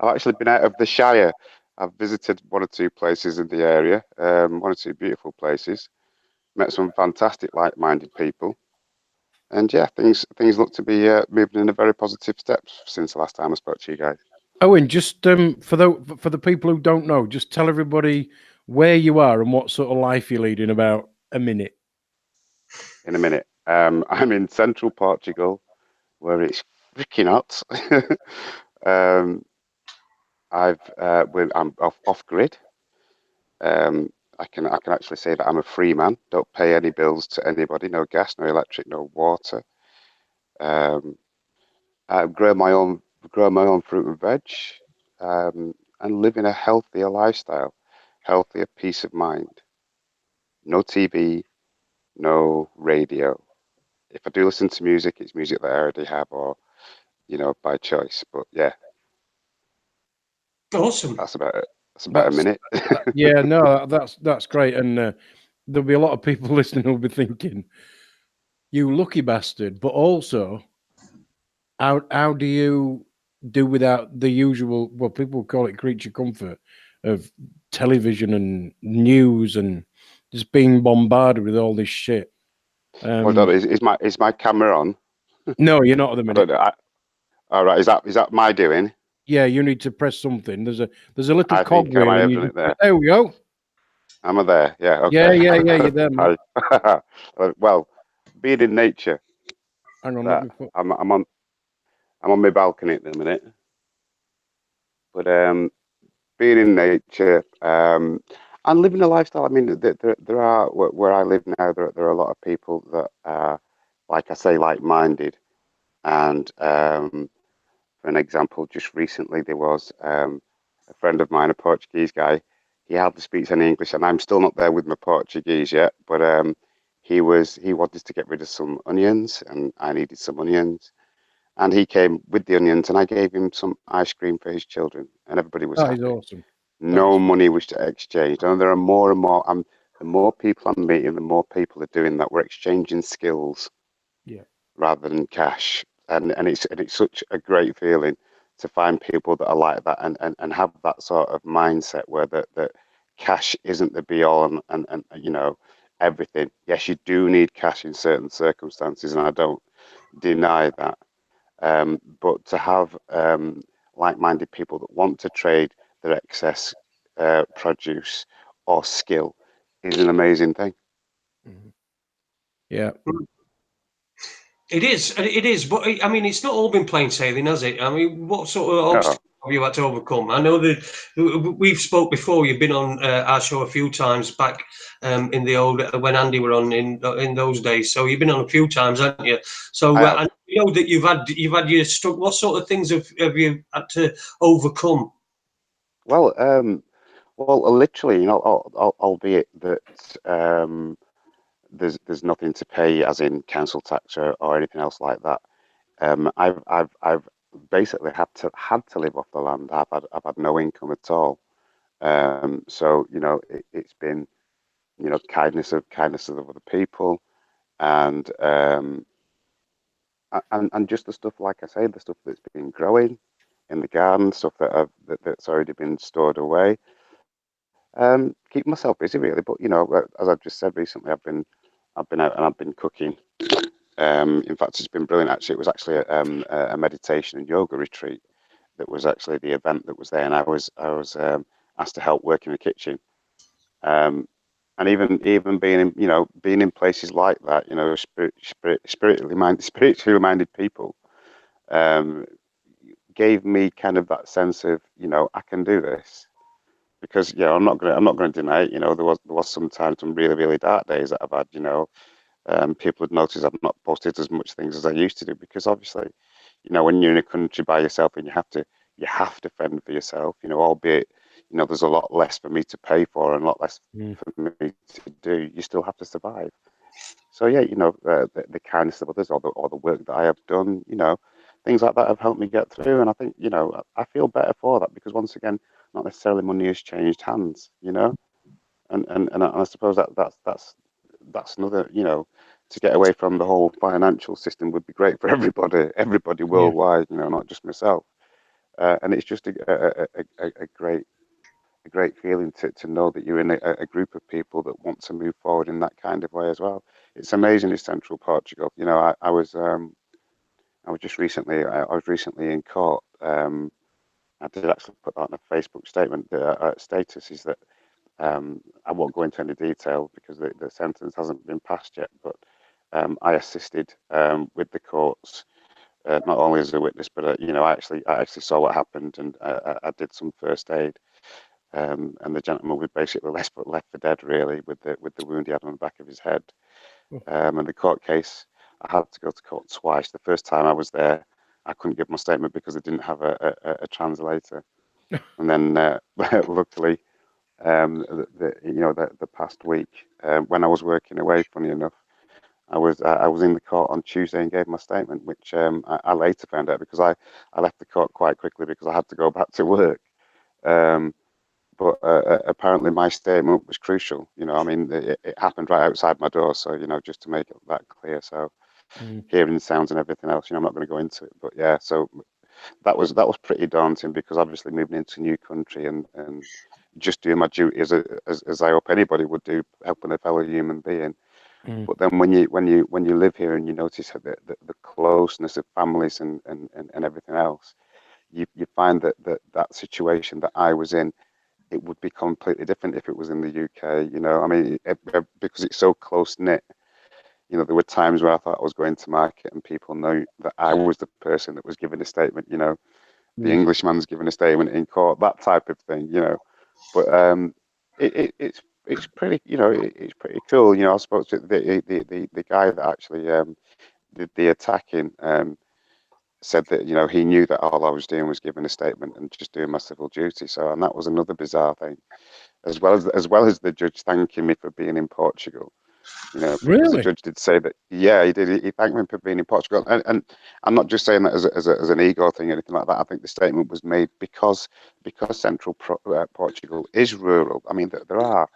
actually been out of the Shire. I've visited 1 or 2 places in the area, 1 or 2 beautiful places. Met some fantastic, like-minded people, and yeah, things look to be moving in a very positive steps since the last time I spoke to you guys. Owen, just for the people who don't know, just tell everybody where you are and what sort of life you're leading. About a minute. In a minute. I'm in central Portugal, where it's freaking hot. I'm off grid. I can actually say that I'm a free man. Don't pay any bills to anybody. No gas, no electric, no water. I grow my own fruit and veg, and live in a healthier lifestyle, healthier peace of mind. No TV, no radio. If I do listen to music, it's music that I already have, or by choice. But yeah, awesome. That's about it. That's about a minute. Yeah, no, that's great, and there'll be a lot of people listening who'll be thinking, "You lucky bastard!" But also, how do you do without the usual? Well, people call it creature comfort of television and news and just being bombarded with all this shit. Hold on, is my camera on? No, you're not at the minute. All right, is that my doing? Yeah, you need to press something. There's a little cog wheel. I open it there? There we go. Am I there? Yeah. Okay. Yeah, you're there, man. Well, being in nature. Hang on, I'm on my balcony at the minute. But being in nature, And living a lifestyle. I mean, there are where I live now. There are a lot of people that are, like I say, like-minded. And for an example, just recently there was a friend of mine, a Portuguese guy. He hardly speaks any English, and I'm still not there with my Portuguese yet. But he wanted to get rid of some onions, and I needed some onions. And he came with the onions, and I gave him some ice cream for his children, and everybody was That is happy. awesome. That No is money was exchanged. And there are more and more. The more people I'm meeting, the more people are doing that. We're exchanging skills yeah. rather than cash, and it's such a great feeling to find people that are like that and have that sort of mindset where that cash isn't the be all and you know everything. Yes, you do need cash in certain circumstances, and I don't deny that. But to have like-minded people that want to trade their excess produce or skill is an amazing thing. Mhm. Yeah. It is, but I mean, it's not all been plain sailing, has it? I mean, what sort of No, obstacles have you had to overcome? I know that we've spoke before. You've been on our show a few times back in the old when Andy were on in those days. So you've been on a few times, haven't you? So I have. I know that you've had your struck. What sort of things have you had to overcome? Well, literally, you know, albeit that there's nothing to pay, as in council tax or anything else like that. I've basically had to live off the land. I've had no income at all. So you know, it's been you know kindness of other people, and and just the stuff like I say, the stuff that's been growing in the garden, stuff that's already been stored away. Keep myself busy really, but you know, as I've just said recently, I've been out and I've been cooking. In fact, it's been brilliant. Actually, it was actually a meditation and yoga retreat that was actually the event that was there, and I was asked to help work in the kitchen. Um, and even being in places like that, you know, spiritually minded people, um, gave me kind of that sense of I can do this because I'm not gonna deny it. You know, there was sometimes some really dark days that I've had. People would notice I've not posted as much things as I used to do because obviously, when you're in a country by yourself and you have to fend for yourself, albeit, there's a lot less for me to pay for and a lot less Mm. for me to do, you still have to survive. So yeah, the kindness of others or the work that I have done, things like that have helped me get through. And I think, I feel better for that because once again, not necessarily money has changed hands, and I suppose that's another, to get away from the whole financial system would be great for everybody Yeah. worldwide, not just myself. And it's just a great feeling to know that you're in a group of people that want to move forward in that kind of way as well. It's amazing in central Portugal. I was recently in court. I did actually put that on a Facebook statement. The status is that I won't go into any detail because the sentence hasn't been passed yet, but I assisted with the courts, not only as a witness, but I actually saw what happened, and I did some first aid. And the gentleman was basically left for dead, really, with the wound he had on the back of his head. Oh. And the court case, I had to go to court twice. The first time I was there, I couldn't give my statement because I didn't have a translator. And then, luckily, the past week, when I was working away, funny enough, I was in the court on Tuesday and gave my statement, which I later found out because I left the court quite quickly because I had to go back to work. Um, but apparently my statement was crucial. I mean, it happened right outside my door, so just to make that clear. So Mm. hearing the sounds and everything else, I'm not going to go into it. But yeah, so that was pretty daunting because obviously moving into a new country and just doing my duty as I hope anybody would do, helping a fellow human being. Mm. But then when you live here and you notice the closeness of families and everything else, you find that situation that I was in, it would be completely different if it was in the UK. I mean, because it's so close knit. There were times where I thought I was going to market and people know that I was the person that was giving a statement. The Mm. Englishman's giving a statement in court, that type of thing. But it's pretty, it's pretty cool. I spoke to the guy that actually did the attacking. Said that he knew that all I was doing was giving a statement and just doing my civil duty. So, and that was another bizarre thing, as well as the judge thanking me for being in Portugal. Because the Really? judge did say that, yeah, he did. He thanked me for being in Portugal, and I'm not just saying that as an ego thing or anything like that. I think the statement was made because central Portugal is rural. I mean, there are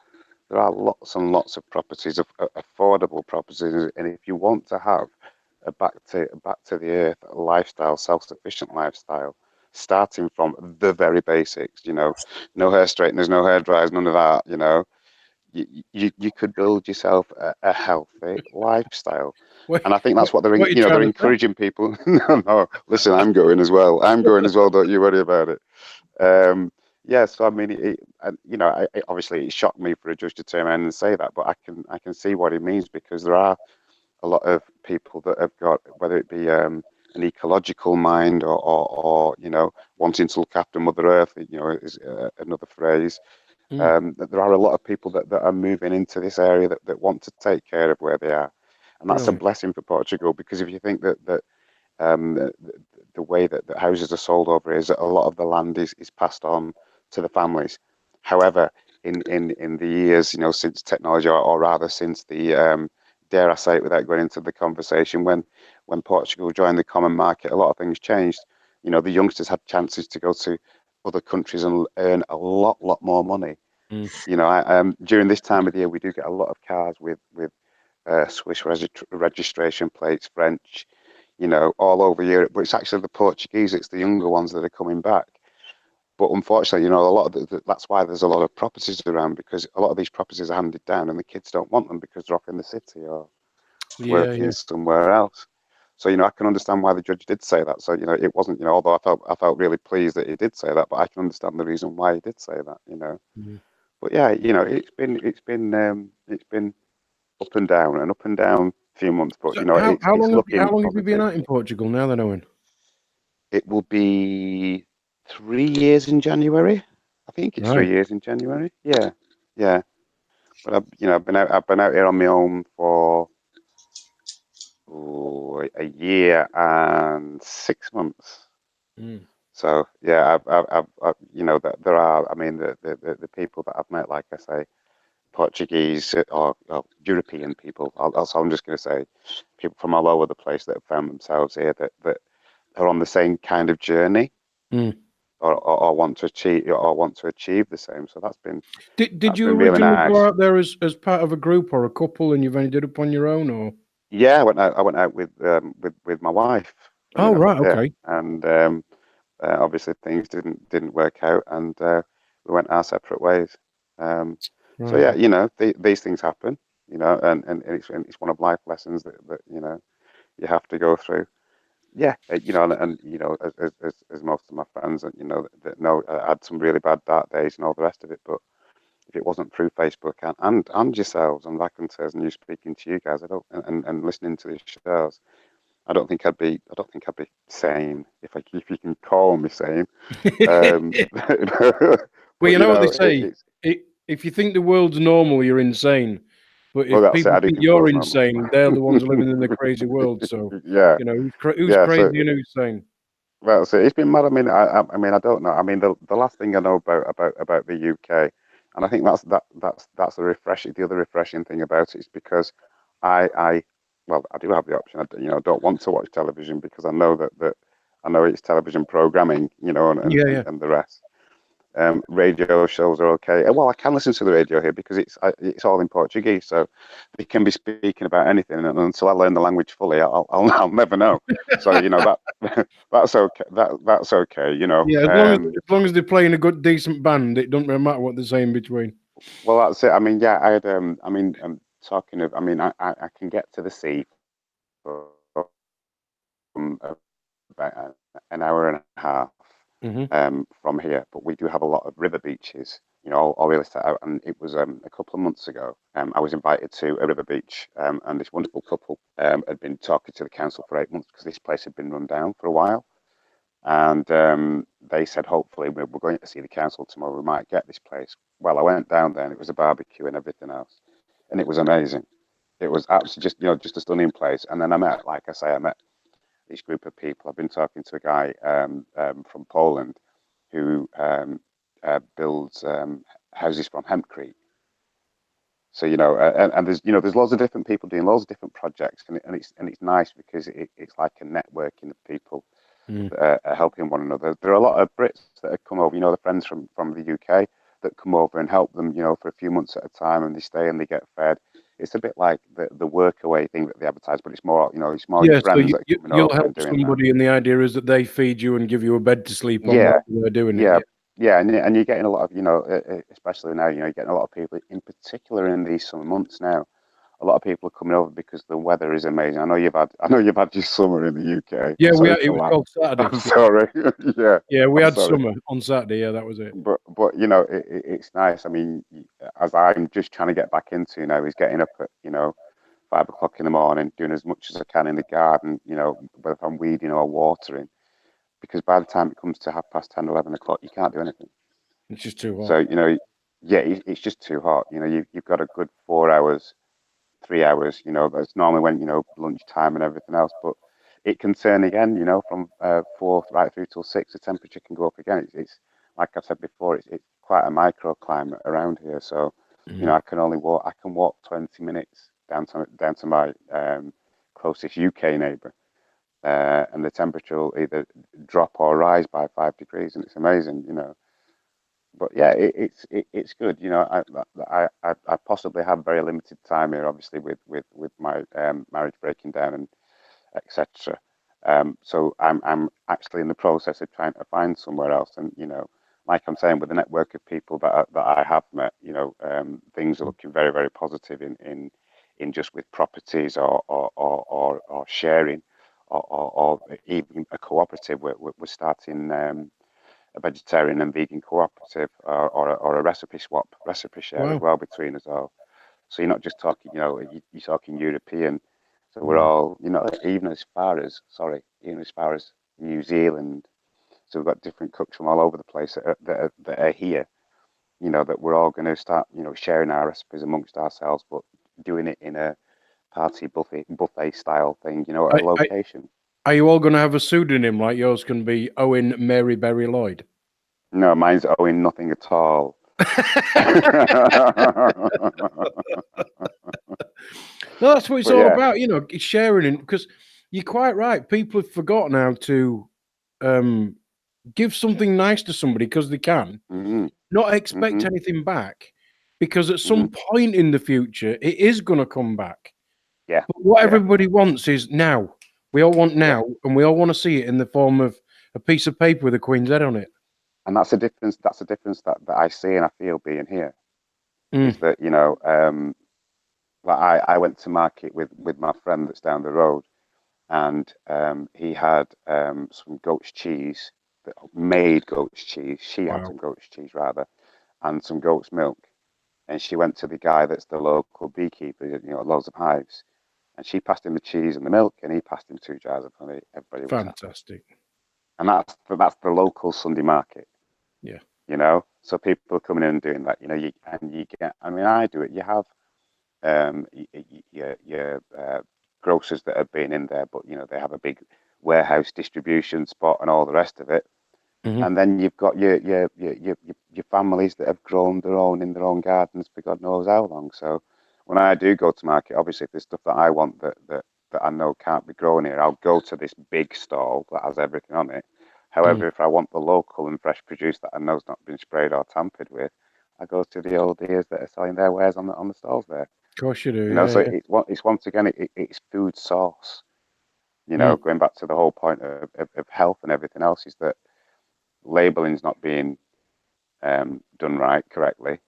lots and lots of properties, of affordable properties, and if you want to have a back to the earth lifestyle, self-sufficient lifestyle, starting from the very basics, no hair straighteners, no hair dryers, none of that, you could build yourself a healthy lifestyle. What, And I think that's what what are you they're trying to say? encouraging people. No, listen, I'm going as well. I'm going as well. Don't you worry about it. Yeah, so I mean, obviously it shocked me for a judge to turn around and say that, but I can see what he means, because there are a lot of people that have got, whether it be an ecological mind, or wanting to look after Mother Earth, is another phrase. Mm, That there are a lot of people that are moving into this area that want to take care of where they are, and that's a right. blessing for Portugal, because if you think that the, the way that houses are sold over here is that a lot of the land is passed on to the families. However, in the years, since technology, or rather since the dare I say it without going into the conversation, when Portugal joined the common market, a lot of things changed. The youngsters had chances to go to other countries and earn a lot more money. Mm. During this time of the year, we do get a lot of cars with Swiss registration plates, French, all over Europe. But it's actually the Portuguese, it's the younger ones that are coming back. But unfortunately, a lot of that's why there's a lot of properties around, because a lot of these properties are handed down and the kids don't want them because they're off in the city or Yeah, working yeah. somewhere else. So, I can understand why the judge did say that. So, it wasn't, although I felt really pleased that he did say that, but I can understand the reason why he did say that. Mm. But yeah, it's been up and down a few months, but So how it's long how looking long have you been positive. out in Portugal now then, Owen? It will be 3 years in January. I think it's three Right. years in January. Yeah, yeah. But I've been out here on my own for a year and 6 months. Mm. So yeah, that there are. I mean, the people that I've met, like I say, Portuguese or European people. Also, I'm just going to say people from all over the place that have found themselves here, that are on the same kind of journey, Mm. or want to achieve the same. So Did that's you been really originally go nice. out there as part of a group or a couple, and you've ended up on your own, or? Yeah, I went out with my wife, funny Oh, enough. right. Yeah, Okay. and obviously things didn't work out, and we went our separate ways. Um, so Right. yeah, these things happen, and it's one of life lessons that you have to go through. Yeah, and as most of my friends, that know, I had some really bad dark days and all the rest of it. But if it wasn't through Facebook and yourselves and Raconteurs and you speaking to you guys, I don't and listening to these shows, I don't think I'd be sane, if you can call me sane. Well, But you know what they it, say. it's If you think the world's normal, you're insane. But well, if that's it. people I do think think the you're world's normal. insane, they're the ones living in the crazy world. So, Yeah, who's yeah. So crazy and who's sane? well, so it's been mad. I mean, I don't know. I mean, the last thing I know about the UK, and I think that's the other refreshing thing about it is because I well, I do have the option. Don't want to watch television because I know it's television programming, and Yeah, yeah. the rest. Radio shows are okay. Well, I can listen to the radio here because it's all in Portuguese, so they can be speaking about anything, and until I learn the language fully, I'll never know. So that that's okay. That's okay. Yeah, as long as they're playing a good, decent band, it doesn't really matter what they're saying between. Well, that's it. I mean, yeah, I had. I mean, talking of. I mean, I can get to the sea from about an hour and a half Hmm. from here, but we do have a lot of river beaches. All real estate out, and it was a couple of months ago. I was invited to a river beach, and this wonderful couple had been talking to the council for 8 months because this place had been run down for a while. And they said, hopefully, we're going to see the council tomorrow. We might get this place. Well, I went down there and it was a barbecue and everything else. And it was amazing. It was absolutely just, just a stunning place. And then like I say, I met this group of people. I've been talking to a guy from Poland who builds houses from hempcrete. So and there's there's lots of different people doing lots of different projects, and it's nice because it's like a networking of people that are helping one another. There are a lot of Brits that have come over, the friends from the UK that come over and help them, for a few months at a time, and they stay and they get fed. It's a bit like the work away thing that they advertise, but it's more, it's more your So friends that are coming you'll over and help doing somebody, and the idea is that they feed you and give you a bed to sleep on that. while they're doing Yeah, it. yeah, and you're getting a lot of, especially now, you're getting a lot of people, in particular in these summer months now. A lot of people are coming over because the weather is amazing. I know you've had your summer in the UK. Yeah, I'm sorry it to was laugh. called Saturday. I'm sorry. Yeah, Yeah, we I'm had sorry. summer on Saturday. Yeah, that was it. But it's nice. I mean, as I'm just trying to get back into now, is getting up at 5 o'clock in the morning, doing as much as I can in the garden. Whether I'm weeding or watering, because by the time it comes to 10:30, 11 o'clock, you can't do anything. It's just too hot. So yeah, it's just too hot. You've got a good 4 hours, 3 hours. That's normally when lunchtime and everything else. But it can turn again. From 4 right through till 6, the temperature can go up again. It's like I said before. It's quite a microclimate around here. So I can only walk. I can walk 20 minutes down to my closest UK neighbour, and the temperature will either drop or rise by 5 degrees, and it's amazing. But yeah, it's good. I possibly have very limited time here, obviously with my marriage breaking down and etc. So I'm actually in the process of trying to find somewhere else, and like I'm saying, with the network of people that I have met, things are looking very, very positive in just with properties or sharing, or even a cooperative. We're starting. A vegetarian and vegan cooperative, or a recipe share as Wow. well between us all. So you're not just talking, you're talking European. So we're all, even as far as New Zealand. So we've got different cooks from all over the place that are here. That we're all going to start, sharing our recipes amongst ourselves, but doing it in a party buffet style thing, at a location. Are you all going to have a pseudonym like yours can be Owen Mary Berry Lloyd? No, mine's owing nothing at all. No, that's what it's But all yeah. about, it's sharing it, because you're quite right. People have forgotten how to give something nice to somebody because they can, not expect anything back, because at some point in the future, it is going to come back. Yeah. But what everybody wants is now. We all want now, and we all want to see it in the form of a piece of paper with a Queen's head on it. And that's a difference. That's a difference that I see and I feel being here. Is that like I went to market with my friend that's down the road, and he had some goat's cheese, made goat's cheese. She had some goat's cheese rather, and some goat's milk. And she went to the guy that's the local beekeeper, loads of hives, and she passed him the cheese and the milk, and he passed him 2 jars of honey. Everybody was fantastic. Happy. And that's the local Sunday market. Yeah. So people are coming in and doing that. You get. I mean, I do it. You have your grocers that have been in there, but they have a big warehouse distribution spot and all the rest of it. And then you've got your families that have grown their own in their own gardens for God knows how long. So when I do go to market, obviously if there's stuff that I want that I know can't be grown here, I'll go to this big stall that has everything on it. However, if I want the local and fresh produce that I know's not been sprayed or tampered with, I go to the old ears that are selling their wares on the stalls there. Of course you do. So it's once again it's food source. Going back to the whole point of health and everything else, is that labeling's not being done correctly,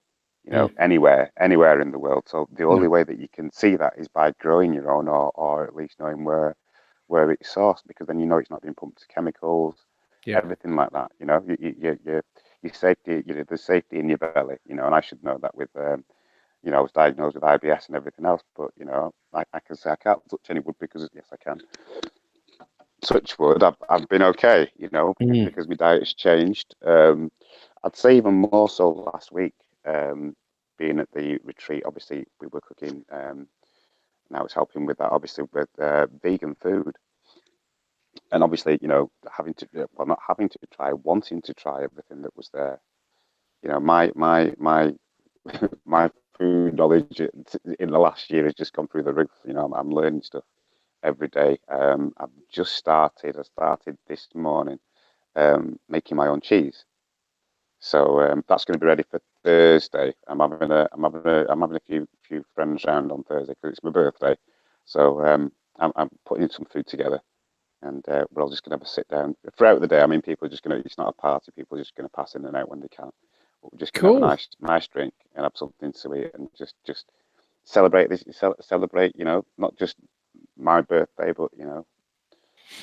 anywhere in the world. So the only way that you can see that is by growing your own, or at least knowing where it's sourced, because then it's not being pumped to chemicals, everything like that. Your safety, there's safety in your belly, and I should know that with I was diagnosed with IBS and everything else, but I can say I can't touch any wood because yes, I can. touch wood, I've been okay, you know, because my diet's changed. I'd say even more so last week, being at the retreat. Obviously, we were cooking, and I was helping with that, obviously, with vegan food. And obviously, you know, not having to try, wanting to try everything that was there. You know, my my food knowledge in the last year has just gone through the roof. You know, I'm learning stuff every day. I've just started. I started this morning making my own cheese. So that's going to be ready for Thursday. I'm having a few friends round on Thursday because it's my birthday. So I'm putting some food together, and we're all just going to have a sit down throughout the day. I mean, people are just going to. It's not a party. People are just going to pass in and out when they can. But we're just going to have a nice drink and have something to eat and just celebrate this. Celebrate, you know, not just my birthday, but you know,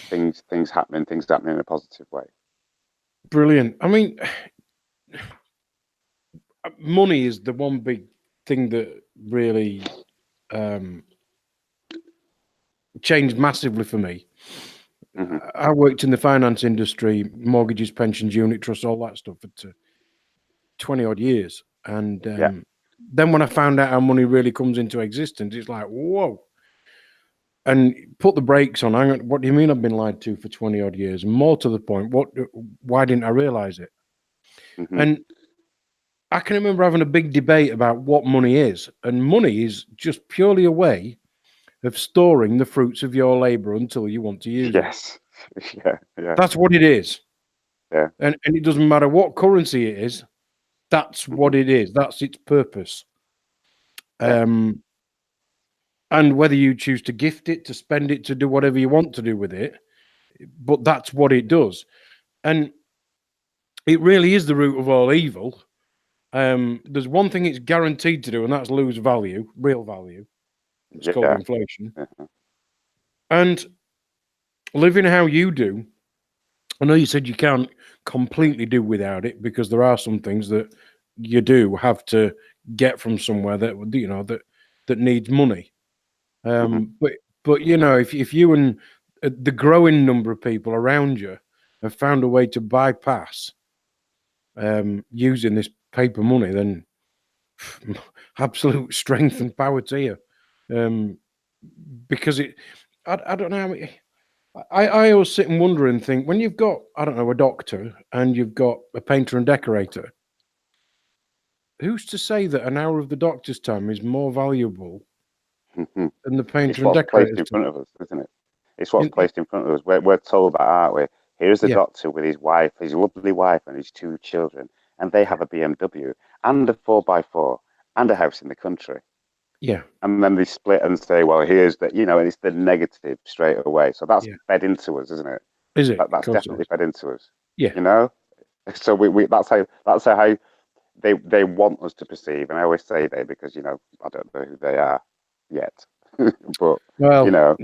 things happening in a positive way. Brilliant. I mean, money is the one big thing that really changed massively for me. Mm-hmm. I worked in the finance industry, mortgages, pensions, unit trusts, all that stuff for 20 odd years. And then when I found out how money really comes into existence, it's like, whoa. And put the brakes on. What do you mean I've been lied to for 20 odd years? And more to the point, why didn't I realize it? Mm-hmm. And I can remember having a big debate about what money is. And money is just purely a way of storing the fruits of your labor until you want to use it. Yes. Yeah. That's what it is. Yeah. And it doesn't matter what currency it is. That's what it is. That's its purpose. Yeah. And whether you choose to gift it, to spend it, to do whatever you want to do with it, but that's what it does. And it really is the root of all evil. There's one thing it's guaranteed to do, and that's lose value, real value. It's called inflation. Uh-huh. And living how you do, I know you said you can't completely do without it because there are some things that you do have to get from somewhere that you know that needs money. But you know, if you and the growing number of people around you have found a way to bypass using this paper money, then absolute strength and power to you. Because I don't know. I always sit and wonder and think when you've got, I don't know, a doctor and you've got a painter and decorator, who's to say that an hour of the doctor's time is more valuable than the painter and decorator's placed in front of us, isn't it? It's what's placed in front of us. We're told that, aren't we? Here's the doctor with his wife, his lovely wife, and his 2 children, and they have a BMW and a 4x4 and a house in the country. Yeah. And then they split and say, well, here's the, you know, and it's the negative straight away. So that's fed into us, isn't it? Is it? That's definitely fed into us. Yeah. You know? So we that's how they want us to perceive. And I always say they because, you know, I don't know who they are yet. But, well, you know.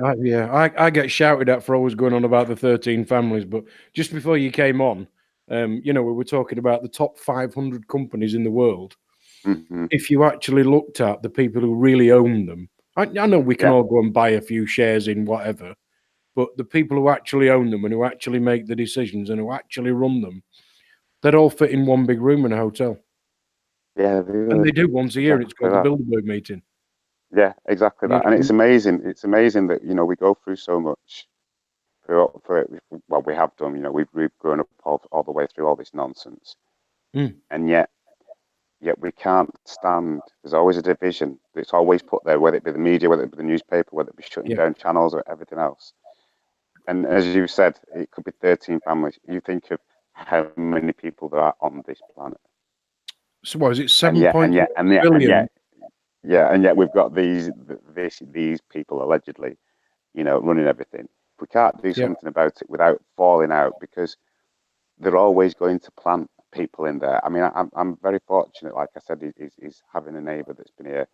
I get shouted at for always going on about the 13 families. But just before you came on, you know, we were talking about the top 500 companies in the world. Mm-hmm. If you actually looked at the people who really own them, I know we can all go and buy a few shares in whatever, but the people who actually own them and who actually make the decisions and who actually run them, they'd all fit in one big room in a hotel. Yeah, and they do once a year. It's called the Bilderberg meeting. Yeah, exactly that. And it's amazing. It's amazing that, you know, we go through so much. Well, we have done. You know, we've grown up all the way through all this nonsense, and yet we can't stand. There's always a division. It's always put there, whether it be the media, whether it be the newspaper, whether it be shutting down channels or everything else. And as you said, it could be 13 families. You think of how many people there are on this planet. So what is it? 7.1 billion. And yet we've got these people allegedly, you know, running everything. We can't do something about it without falling out because they're always going to plant people in there. I mean, I'm very fortunate. Like I said, he's having a neighbour that's been here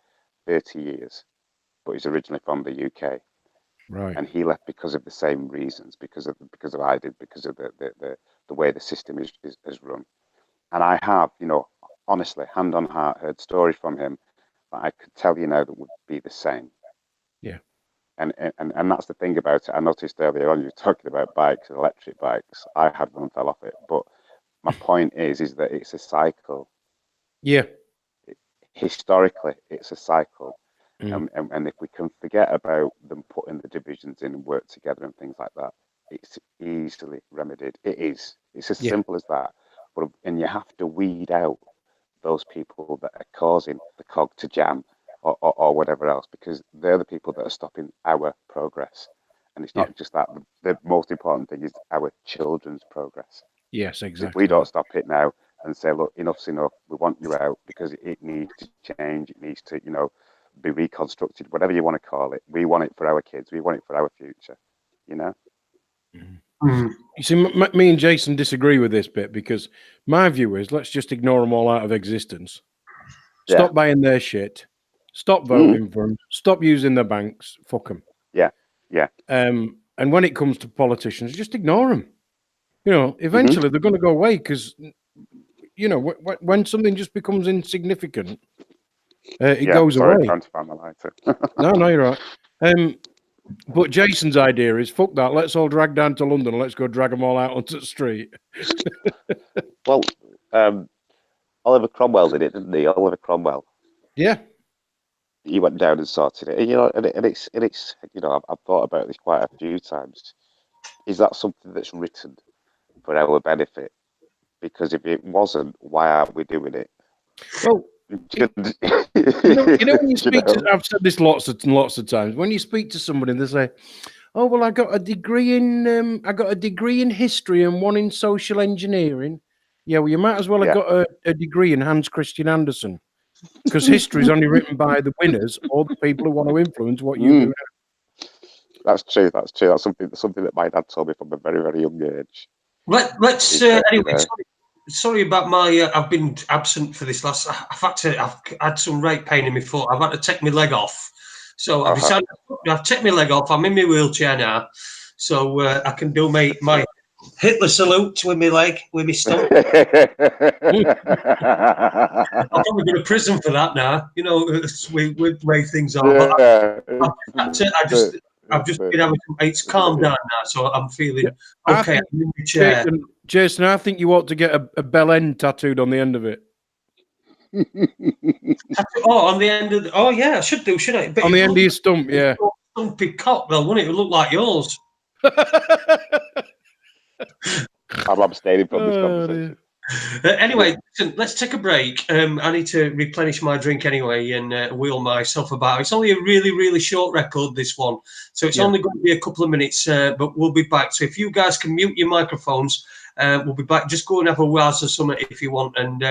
30 years, but he's originally from the UK, right? And he left because of the same reasons, because of I did, because of the way the system is run. And I have, you know, honestly, hand on heart, heard stories from him that I could tell you now that would be the same. Yeah. And that's the thing about it. I noticed earlier on you were talking about bikes and electric bikes. I had one and fell off it, but my point is that it's a cycle. Yeah. Historically, it's a cycle. Mm. And if we can forget about them putting the divisions in and work together and things like that, it's easily remedied. It is. It's as simple as that. And you have to weed out those people that are causing the cog to jam or whatever else, because they're the people that are stopping our progress. And it's not just that. The most important thing is our children's progress. Yes, exactly. If we don't stop it now and say, look, enough's enough, we want you out because it needs to change, it needs to, be reconstructed, whatever you want to call it. We want it for our kids. We want it for our future, Mm. You see, me and Jason disagree with this bit, because my view is, let's just ignore them all out of existence. Stop buying their shit. Stop voting for them. Stop using their banks. Fuck them. Yeah. And when it comes to politicians, just ignore them. Eventually they're going to go away, because, when something just becomes insignificant, it goes away. Trying to find my lighter. No, you're right. But Jason's idea is, fuck that, let's all drag down to London and let's go drag them all out onto the street. Well, Oliver Cromwell did it, didn't he? Oliver Cromwell. Yeah. He went down and sorted it. And it's I've thought about this quite a few times. Is that something that's written for our benefit? Because if it wasn't, why aren't we doing it? Well, when you speak to, I've said this lots of times. When you speak to somebody, they say, "Oh, well, I got a degree in history and one in social engineering." Yeah, well, you might as well have got a degree in Hans Christian Andersen, because history is only written by the winners or the people who want to influence what you do. That's true. That's something that my dad told me from a very, very young age. Let's anyway. Sorry about my. I've been absent for this last. I've had some right pain in my foot. I've had to take my leg off, so I've decided I've taken my leg off. I'm in my wheelchair now, so I can do my Hitler salute with my leg, with my stomach. I'll probably go to prison for that now. With the way things are. But I've just been having. It's calmed down now, so I'm feeling okay. I'm in my chair. Jason, I think you ought to get a bell end tattooed on the end of it. On the end of I should do, should I? But on the end of your stump, yeah. Stumpy cock, though, wouldn't it? It would look like yours. I'm abstaining from this conversation. Anyway, listen, let's take a break. I need to replenish my drink anyway and wheel myself about. It's only a really, really short record, this one. So it's only going to be a couple of minutes, but we'll be back. So if you guys can mute your microphones, we'll be back. Just go and have a waz or something if you want. And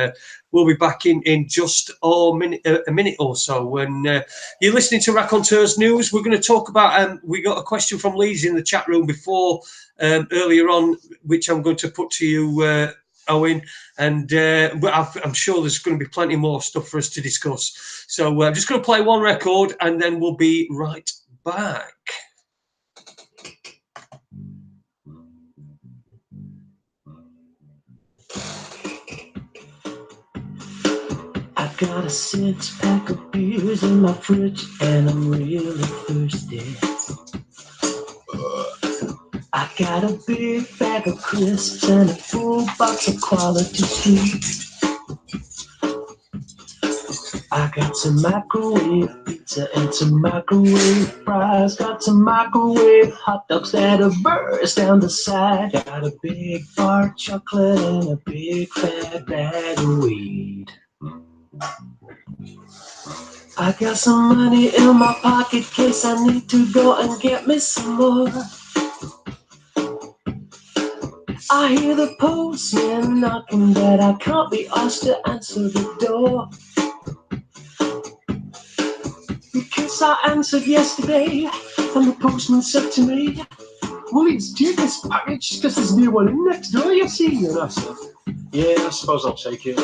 we'll be back in just a minute or so. When you're listening to Raconteurs News, we're going to talk about, we got a question from Lee's in the chat room before, earlier on, which I'm going to put to you, Owen, and I'm sure there's going to be plenty more stuff for us to discuss. So I'm just going to play one record and then we'll be right back. I got a 6-pack of beers in my fridge and I'm really thirsty. I got a big bag of crisps and a full box of quality sweets. I got some microwave pizza and some microwave fries. Got some microwave hot dogs that'll burst down the side. Got a big bar of chocolate and a big fat bag of weed. I got some money in my pocket in case I need to go and get me some more. I hear the postman knocking, but I can't be asked to answer the door. Because I answered yesterday, and the postman said to me, "Well, it's take this package, because there's no one in next door, you see." And I said, "Yeah, I suppose I'll take it."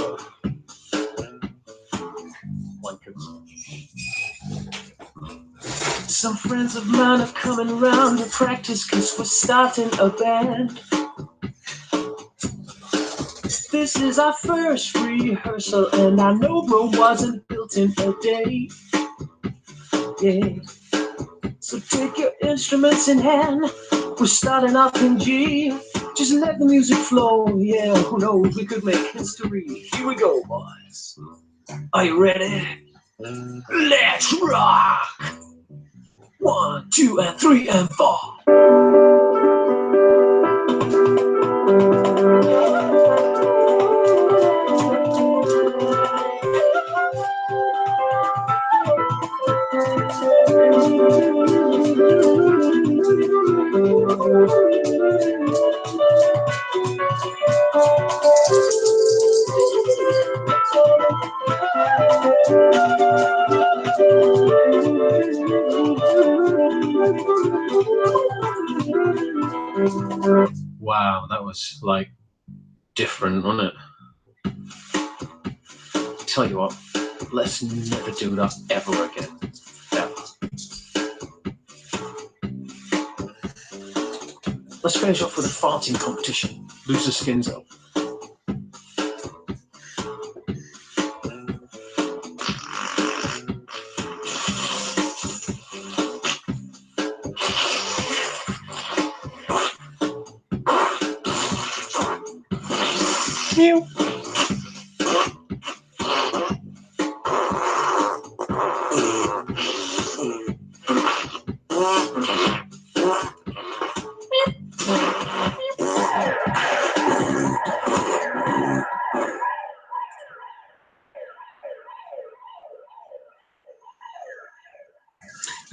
Some friends of mine are coming round to practice, because we're starting a band. This is our first rehearsal, and I know Rome wasn't built in a day. Yeah. So take your instruments in hand. We're starting off in G. Just let the music flow. Yeah, who knows? We could make history. Here we go, boys. Are you ready? Let's rock! 1, 2, and 3, and 4. Wow, that was like different, wasn't it? Tell you what, let's never do that ever again. Ever. Let's finish off with a farting competition. Lose the skins up. Mew.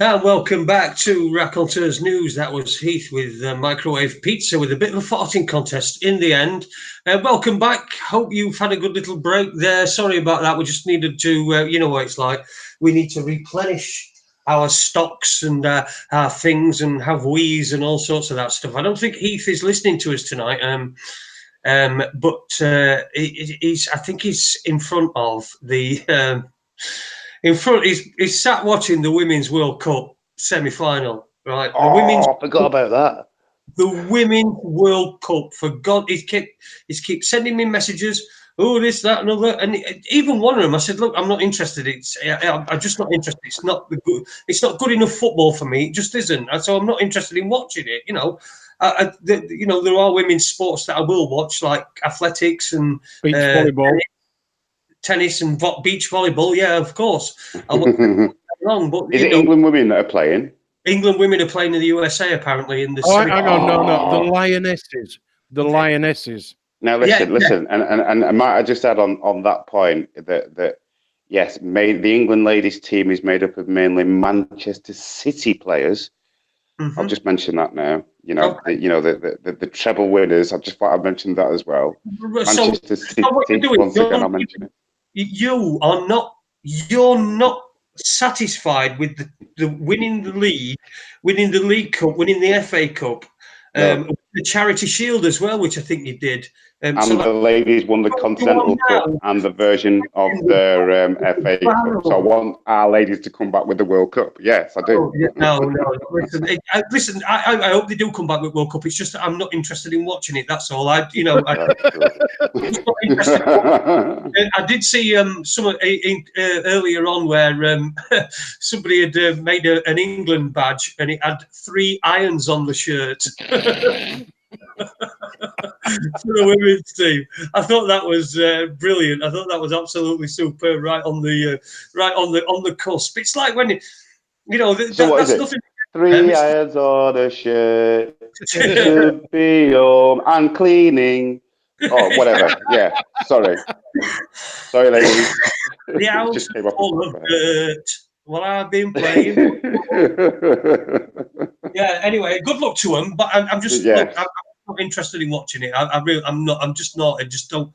And welcome back to Raconteurs News. That was Heath with microwave pizza with a bit of a farting contest in the end. Welcome back. Hope you've had a good little break there. Sorry about that. We just needed to, you know what it's like. We need to replenish our stocks and our things and have wheeze and all sorts of that stuff. I don't think Heath is listening to us tonight. But he's, I think he's in front of the... he's sat watching the Women's World Cup semi-final, right? I forgot about that. The Women's World Cup, for God, he's kept sending me messages. Oh, this, that, and other, and even one of them, I said, "Look, I'm not interested. I'm just not interested. It's not good enough football for me. It just isn't. And so I'm not interested in watching it. You know, there are women's sports that I will watch, like athletics and beach volleyball." Tennis and beach volleyball, yeah, of course. I won't wrong, but is it England women that are playing? England women are playing in the USA apparently in the. Hang on, no, the Lionesses, Lionesses. Now listen, and might I just add on that point that yes, the England ladies team is made up of mainly Manchester City players. I'll just mention that now. You know, Okay. the treble winners. I've mentioned that as well. Manchester City. Once again, I'll mention it. You're not satisfied with the winning the League Cup, winning the FA Cup, the Charity Shield as well, which I think you did. And the ladies won the Continental Cup and the version of their FA Cup. So I want our ladies to come back with the World Cup. Yes, I do. No. Listen, I hope they do come back with World Cup. It's just that I'm not interested in watching it. That's all. I'm just not interested. I did see some earlier on where somebody had made an England badge and it had 3 irons on the shirt. For the women's team, I thought that was brilliant. I thought that was absolutely superb, right on the cusp. It's like when that's nothing. 3 irons on a shirt should be and cleaning. Oh, whatever. Yeah, sorry, ladies. The house full of dirt. Well, I've been playing. Yeah. Anyway, good luck to them. But I'm just. Look, I'm not interested in watching it. I'm not. I'm just not. I just don't.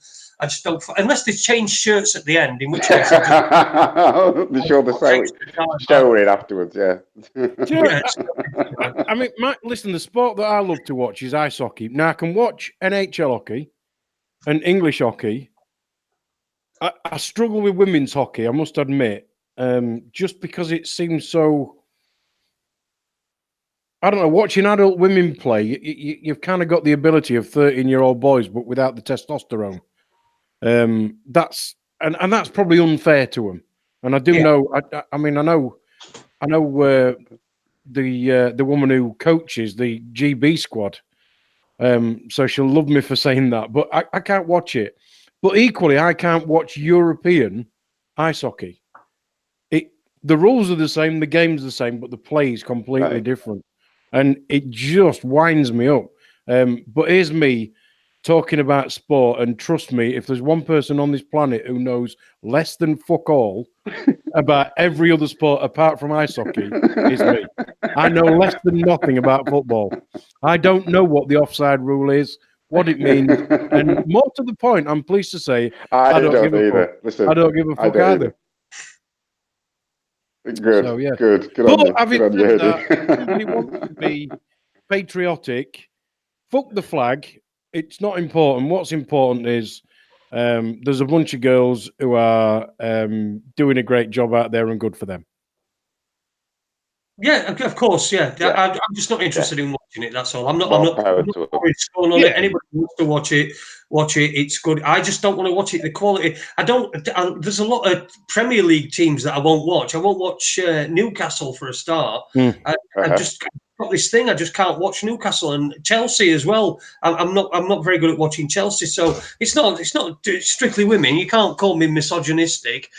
Unless they change shirts at the end, in which case they show the showing afterwards. Yeah. I mean, listen. The sport that I love to watch is ice hockey. Now I can watch NHL hockey and English hockey. I struggle with women's hockey, I must admit, just because it seems so. I don't know. Watching adult women play, you've kind of got the ability of 13-year-old boys, but without the testosterone. That's probably unfair to them. And I do know. I mean, I know the woman who coaches the GB squad. So she'll love me for saying that, but I can't watch it. But equally, I can't watch European ice hockey. The rules are the same, the game's the same, but the play is completely different. And it just winds me up. But here's me talking about sport, and trust me, if there's one person on this planet who knows less than fuck all about every other sport apart from ice hockey, it's me. I know less than nothing about football. I don't know what the offside rule is, what it means, and more to the point, I'm pleased to say, I don't give a fuck. Listen, I don't give a fuck either. Good, so, yeah. good But on you. having Good on said you, that, Eddie. if somebody wants to be patriotic, fuck the flag. It's not important. What's important is there's a bunch of girls who are doing a great job out there, and good for them. Yeah, of course. Yeah, Yeah. I'm just not interested in watching it. That's all. I'm not More power going to it. on it. Anybody who wants to watch it. It's good. I just don't want to watch it. The quality. There's a lot of Premier League teams that I won't watch. I won't watch Newcastle for a start. I just got this thing. I just can't watch Newcastle and Chelsea as well. I'm not very good at watching Chelsea. So it's not strictly women. You can't call me misogynistic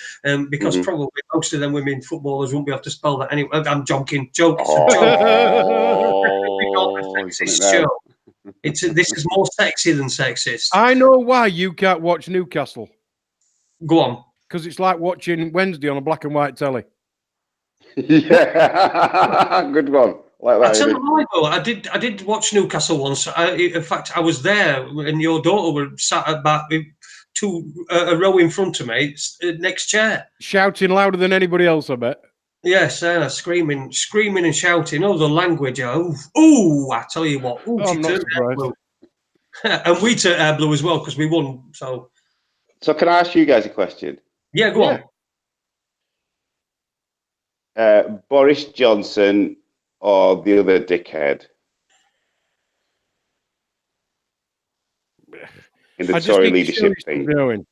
because probably most of them women footballers won't be able to spell that anyway. I'm joking. Joke. This is more sexy than sexist. I know why you can't watch Newcastle. Go on. Because it's like watching Wednesday on a black and white telly. Yeah, good one. Like that. I tell you why, though. I did watch Newcastle once. In fact, I was there, and your daughter was sat about a row in front of me, next chair, shouting louder than anybody else. I bet. Yes, screaming and shouting. Oh, the language! I tell you what. I'm not surprised. And we turned our blue as well because we won. So can I ask you guys a question? Yeah, go on. Boris Johnson or the other dickhead in the Tory leadership thing?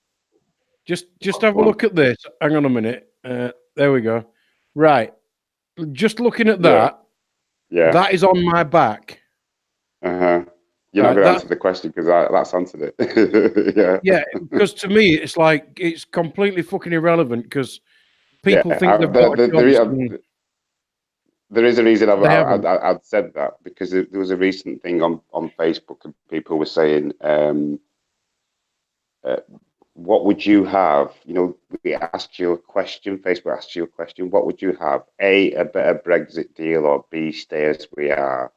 Just have a look at this. Hang on a minute. There we go. Right. Just looking at that. Yeah. That is on my back. You're not going to answer the question because that's answered it. Yeah, because to me, it's like it's completely fucking irrelevant because people think they've got there is a reason I've said that because there was a recent thing on Facebook and people were saying, what would you have? You know, we asked you a question, Facebook asked you a question, what would you have? A better Brexit deal or B, stay as we are?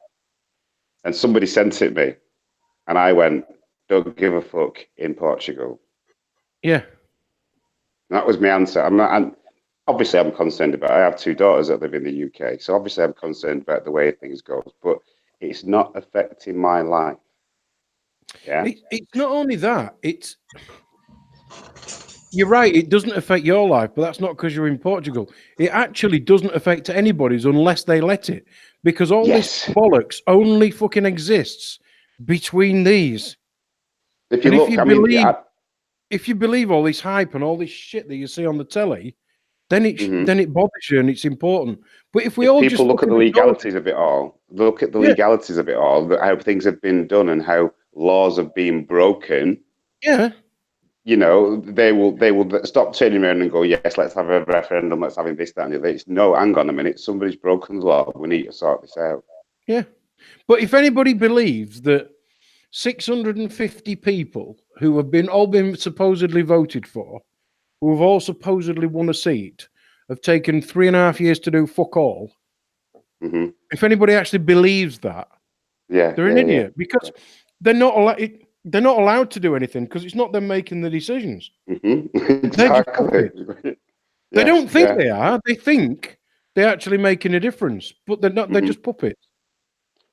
And somebody sent it me. And I went, don't give a fuck in Portugal. Yeah. That was my answer. Obviously I'm concerned about it. I have two daughters that live in the UK. So obviously I'm concerned about the way things go. But it's not affecting my life. Yeah. It's not only that. You're right, it doesn't affect your life, but that's not because you're in Portugal. It actually doesn't affect anybody's unless they let it. Because all this bollocks only fucking exists between these. If you believe all this hype and all this shit that you see on the telly, then it bothers you and it's important. But if we all just look at the legalities of it all, how things have been done and how laws have been broken. Yeah. You know, they will stop turning around and go, yes, let's have a referendum, let's have this, that, and the other. It's no, hang on a minute, somebody's broken the law. We need to sort this out. Yeah. But if anybody believes that 650 people who have been supposedly voted for, who have all supposedly won a seat, have taken 3.5 years to do fuck all. If anybody actually believes that, they're an idiot because they're not allowed to do anything because it's not them making the decisions. Exactly. They don't think they are. They think they're actually making a difference, but they're not. They're just puppets.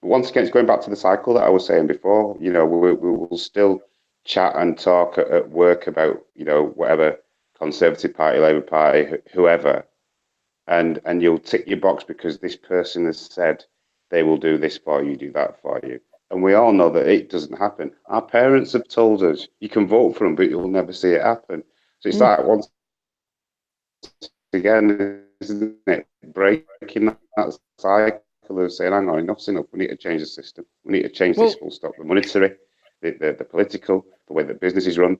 Once again, it's going back to the cycle that I was saying before. You know, we will still chat and talk at work about, you know, whatever, Conservative Party, Labour Party, whoever, and you'll tick your box because this person has said they will do this for you, do that for you. And we all know that it doesn't happen. Our parents have told us you can vote for them, but you'll never see it happen. So it's like once again, isn't it, breaking that cycle of saying, hang on, enough's enough. We need to change the system. We need to change this full stop. The monetary, the political, the way that business is run.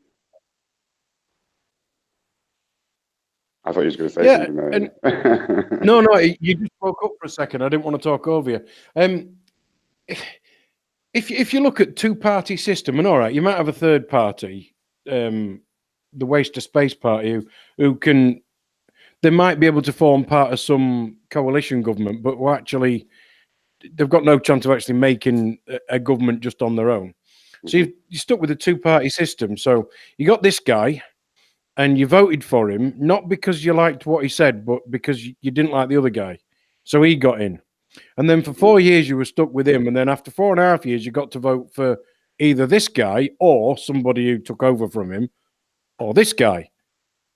I thought you was going to say something there. No, you just broke up for a second. I didn't want to talk over you. If you look at two-party system, and all right, you might have a third party, the Waste to Space Party, who can, they might be able to form part of some coalition government, but who actually, they've got no chance of actually making a government just on their own. So you're stuck with a two-party system. So you got this guy, and you voted for him, not because you liked what he said, but because you didn't like the other guy. So he got in. And then for 4 years, you were stuck with him. And then after 4.5 years, you got to vote for either this guy or somebody who took over from him or this guy.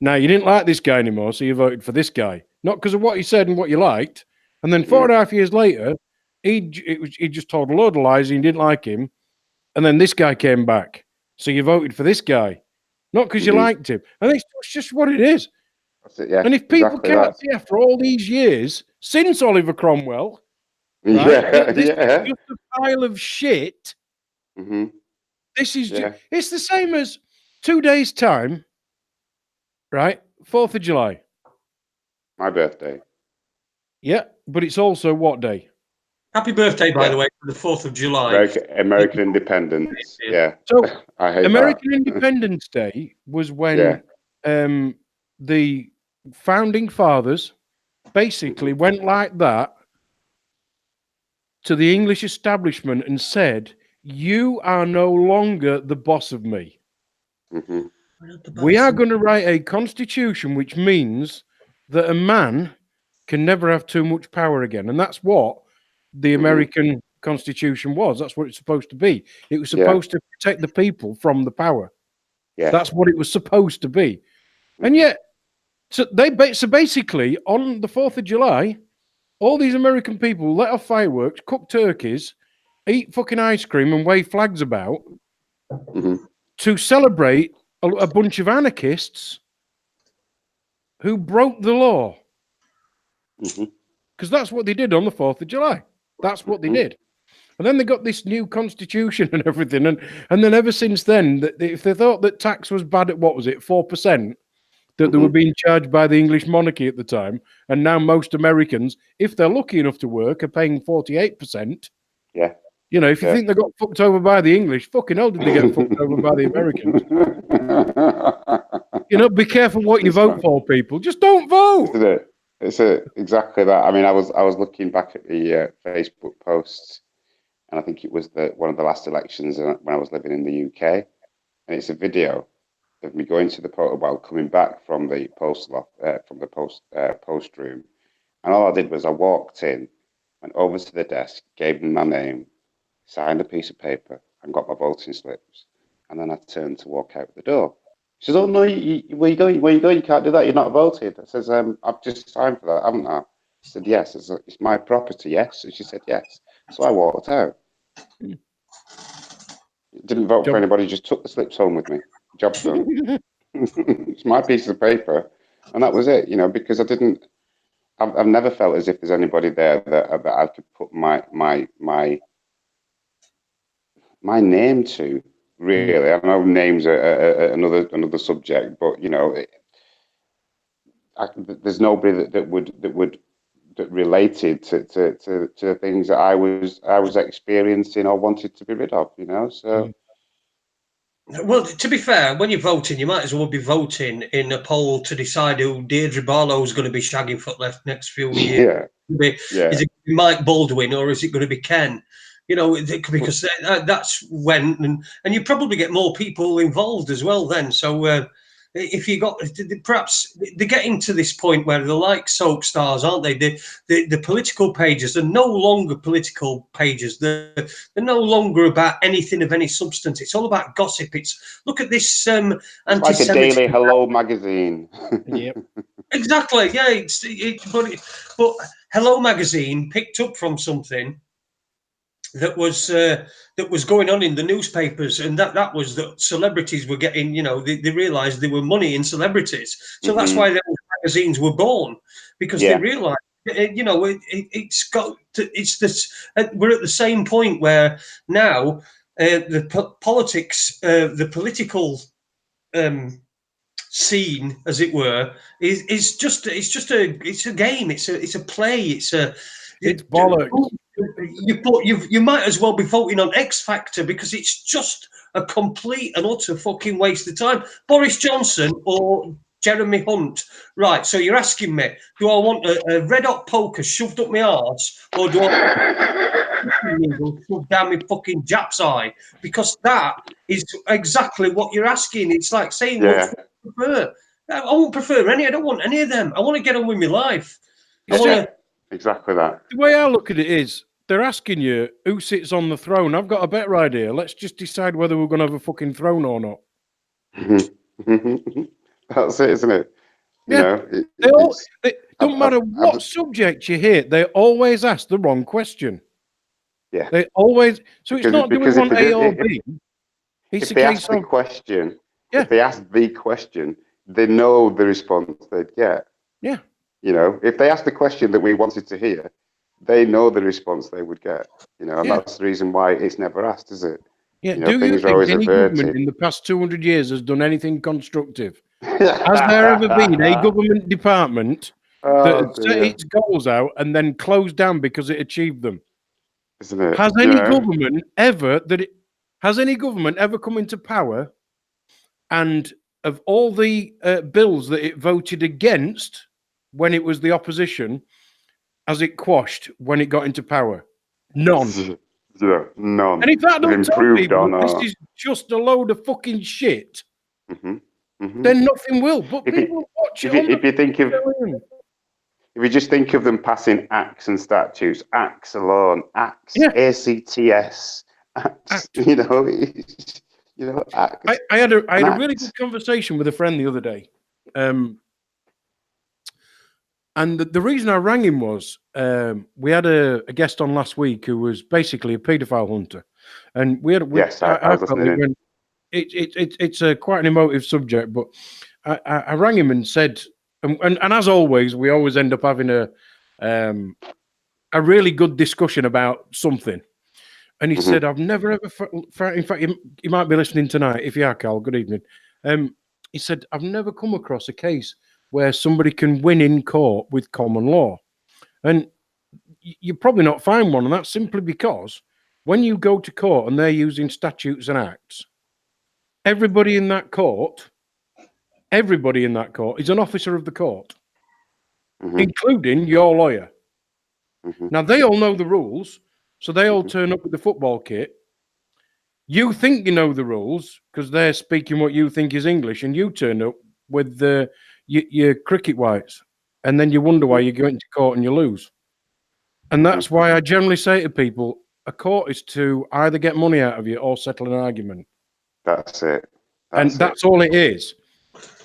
Now, you didn't like this guy anymore, so you voted for this guy. Not because of what he said and what you liked. And then 4.5 years later, he just told a load of lies and you didn't like him. And then this guy came back. So you voted for this guy. Not because you liked him. I think it's just what it is. That's it, yeah. And if people can't see after all these years, since Oliver Cromwell, right, this is just a pile of shit. This is just, it's the same as 2 days' time, right? 4th of July. My birthday. Yeah, but it's also what day? Happy birthday, by the way, for the 4th of July. American Independence. Yeah. So I hate American Independence Day was when the founding fathers basically went like that to the English establishment and said, you are no longer the boss of me. We are going to write a constitution, which means that a man can never have too much power again. And that's what the American Constitution was. That's what it's supposed to be. It was supposed to protect the people from the power. That's what it was supposed to be. And yet, so basically, on the 4th of July, all these American people let off fireworks, cook turkeys, eat fucking ice cream and wave flags about to celebrate a bunch of anarchists who broke the law. Because that's what they did on the 4th of July. That's what they did. And then they got this new constitution and everything. And then ever since then, if they thought that tax was bad at, what was it, 4%, that they were being charged by the English monarchy at the time, and now most Americans, if they're lucky enough to work, are paying 48%. Yeah. You know, if you think they got fucked over by the English, fucking hell did they get fucked over by the Americans. You know, be careful what you vote for, people. Just don't vote. It's exactly that. I mean, I was looking back at the Facebook posts, and I think it was one of the last elections when I was living in the UK, and it's a video of me going to the coming back from the post room, and all I did was I walked in, went over to the desk, gave them my name, signed a piece of paper, and got my voting slips, and then I turned to walk out the door. She says, "Oh no, where you going? Where you going? You can't do that. You're not voted." I says, "I've just signed for that, haven't I?" She said, "Yes." I said, "It's my property, yes?" And she said, "Yes." So I walked out. Didn't vote for anybody. Just took the slips home with me. Job done. It's my piece of paper, and that was it. You know, because I've never felt as if there's anybody there that I could put my name to. Really, I know names are another subject, but you know, there's nobody that related to the things that I was experiencing or wanted to be rid of. You know, so. Well, to be fair, when you're voting, you might as well be voting in a poll to decide who Deirdre Barlow is going to be shagging for the next few years. Is it Mike Baldwin or is it going to be Ken? You know, because that's when, and you probably get more people involved as well then. So if you got, perhaps they're getting to this point where they're like soap stars, aren't they? The political pages are no longer political pages. They're no longer about anything of any substance. It's all about gossip. It's, look at this anti-Semitic. Like a daily Hello magazine. Yep. Exactly. Yeah. But Hello magazine picked up from something that was going on in the newspapers, and that was that celebrities were getting, you know, they realized there were money in celebrities, so that's why those magazines were born, because they realized You know, it's got to, it's this. We're at the same point where now the politics, the political scene, as it were, is just a game. It's a play. It's bollocks. You might as well be voting on X Factor because it's just a complete and utter fucking waste of time. Boris Johnson or Jeremy Hunt, right? So you're asking me, do I want a red hot poker shoved up my arse, or do I want shoved down my fucking Jap's eye? Because that is exactly what you're asking. It's like saying, Yeah. what do you prefer? I won't prefer any. I don't want any of them. I want to get on with my life. I want to. Exactly that. The way I look at it is, they're asking you who sits on the throne. I've got a better idea. Let's just decide whether we're going to have a fucking throne or not. That's it, isn't it? You Yeah. know, It don't matter what subject you hit, they always ask the wrong question. Yeah. They always. So it's not do we want A or B. If they ask the question, if they ask the question, they know the response they'd get. Yeah. You know, if they ask the question that we wanted to hear, they know the response they would get. You know, and that's the reason why it's never asked, is it? Yeah. You know, Do you think any government in the past 200 years has done anything constructive? Has there ever been a government department that has set its goals out and then closed down because it achieved them? Isn't it? Has any government ever has any government ever come into power and of all the bills that it voted against when it was the opposition, has it quashed when it got into power? None. Yeah, none. And if that don't tell people on this is just a load of fucking shit, then nothing will. But people watch it. If you just think of them passing acts and statutes, acts alone, acts, ACTS, acts, you know, acts. I had a really good conversation with a friend the other day. And the reason I rang him was we had a guest on last week who was basically a paedophile hunter. And we had I was listening. It's quite an emotive subject, but I rang him and said, and as always, we always end up having a really good discussion about something. And he said, I've never ever, in fact, you might be listening tonight. If you are, Carl, good evening. He said, I've never come across a case where somebody can win in court with common law. And you probably not find one. And that's simply because when you go to court and they're using statutes and acts, everybody in that court is an officer of the court, including your lawyer. Now, they all know the rules, so they all turn up with the football kit. You think you know the rules because they're speaking what you think is English, and you turn up with your cricket whites, and then you wonder why you go into court and you lose. And that's why I generally say to people, a court is to either get money out of you or settle an argument. That's it. That's all it is.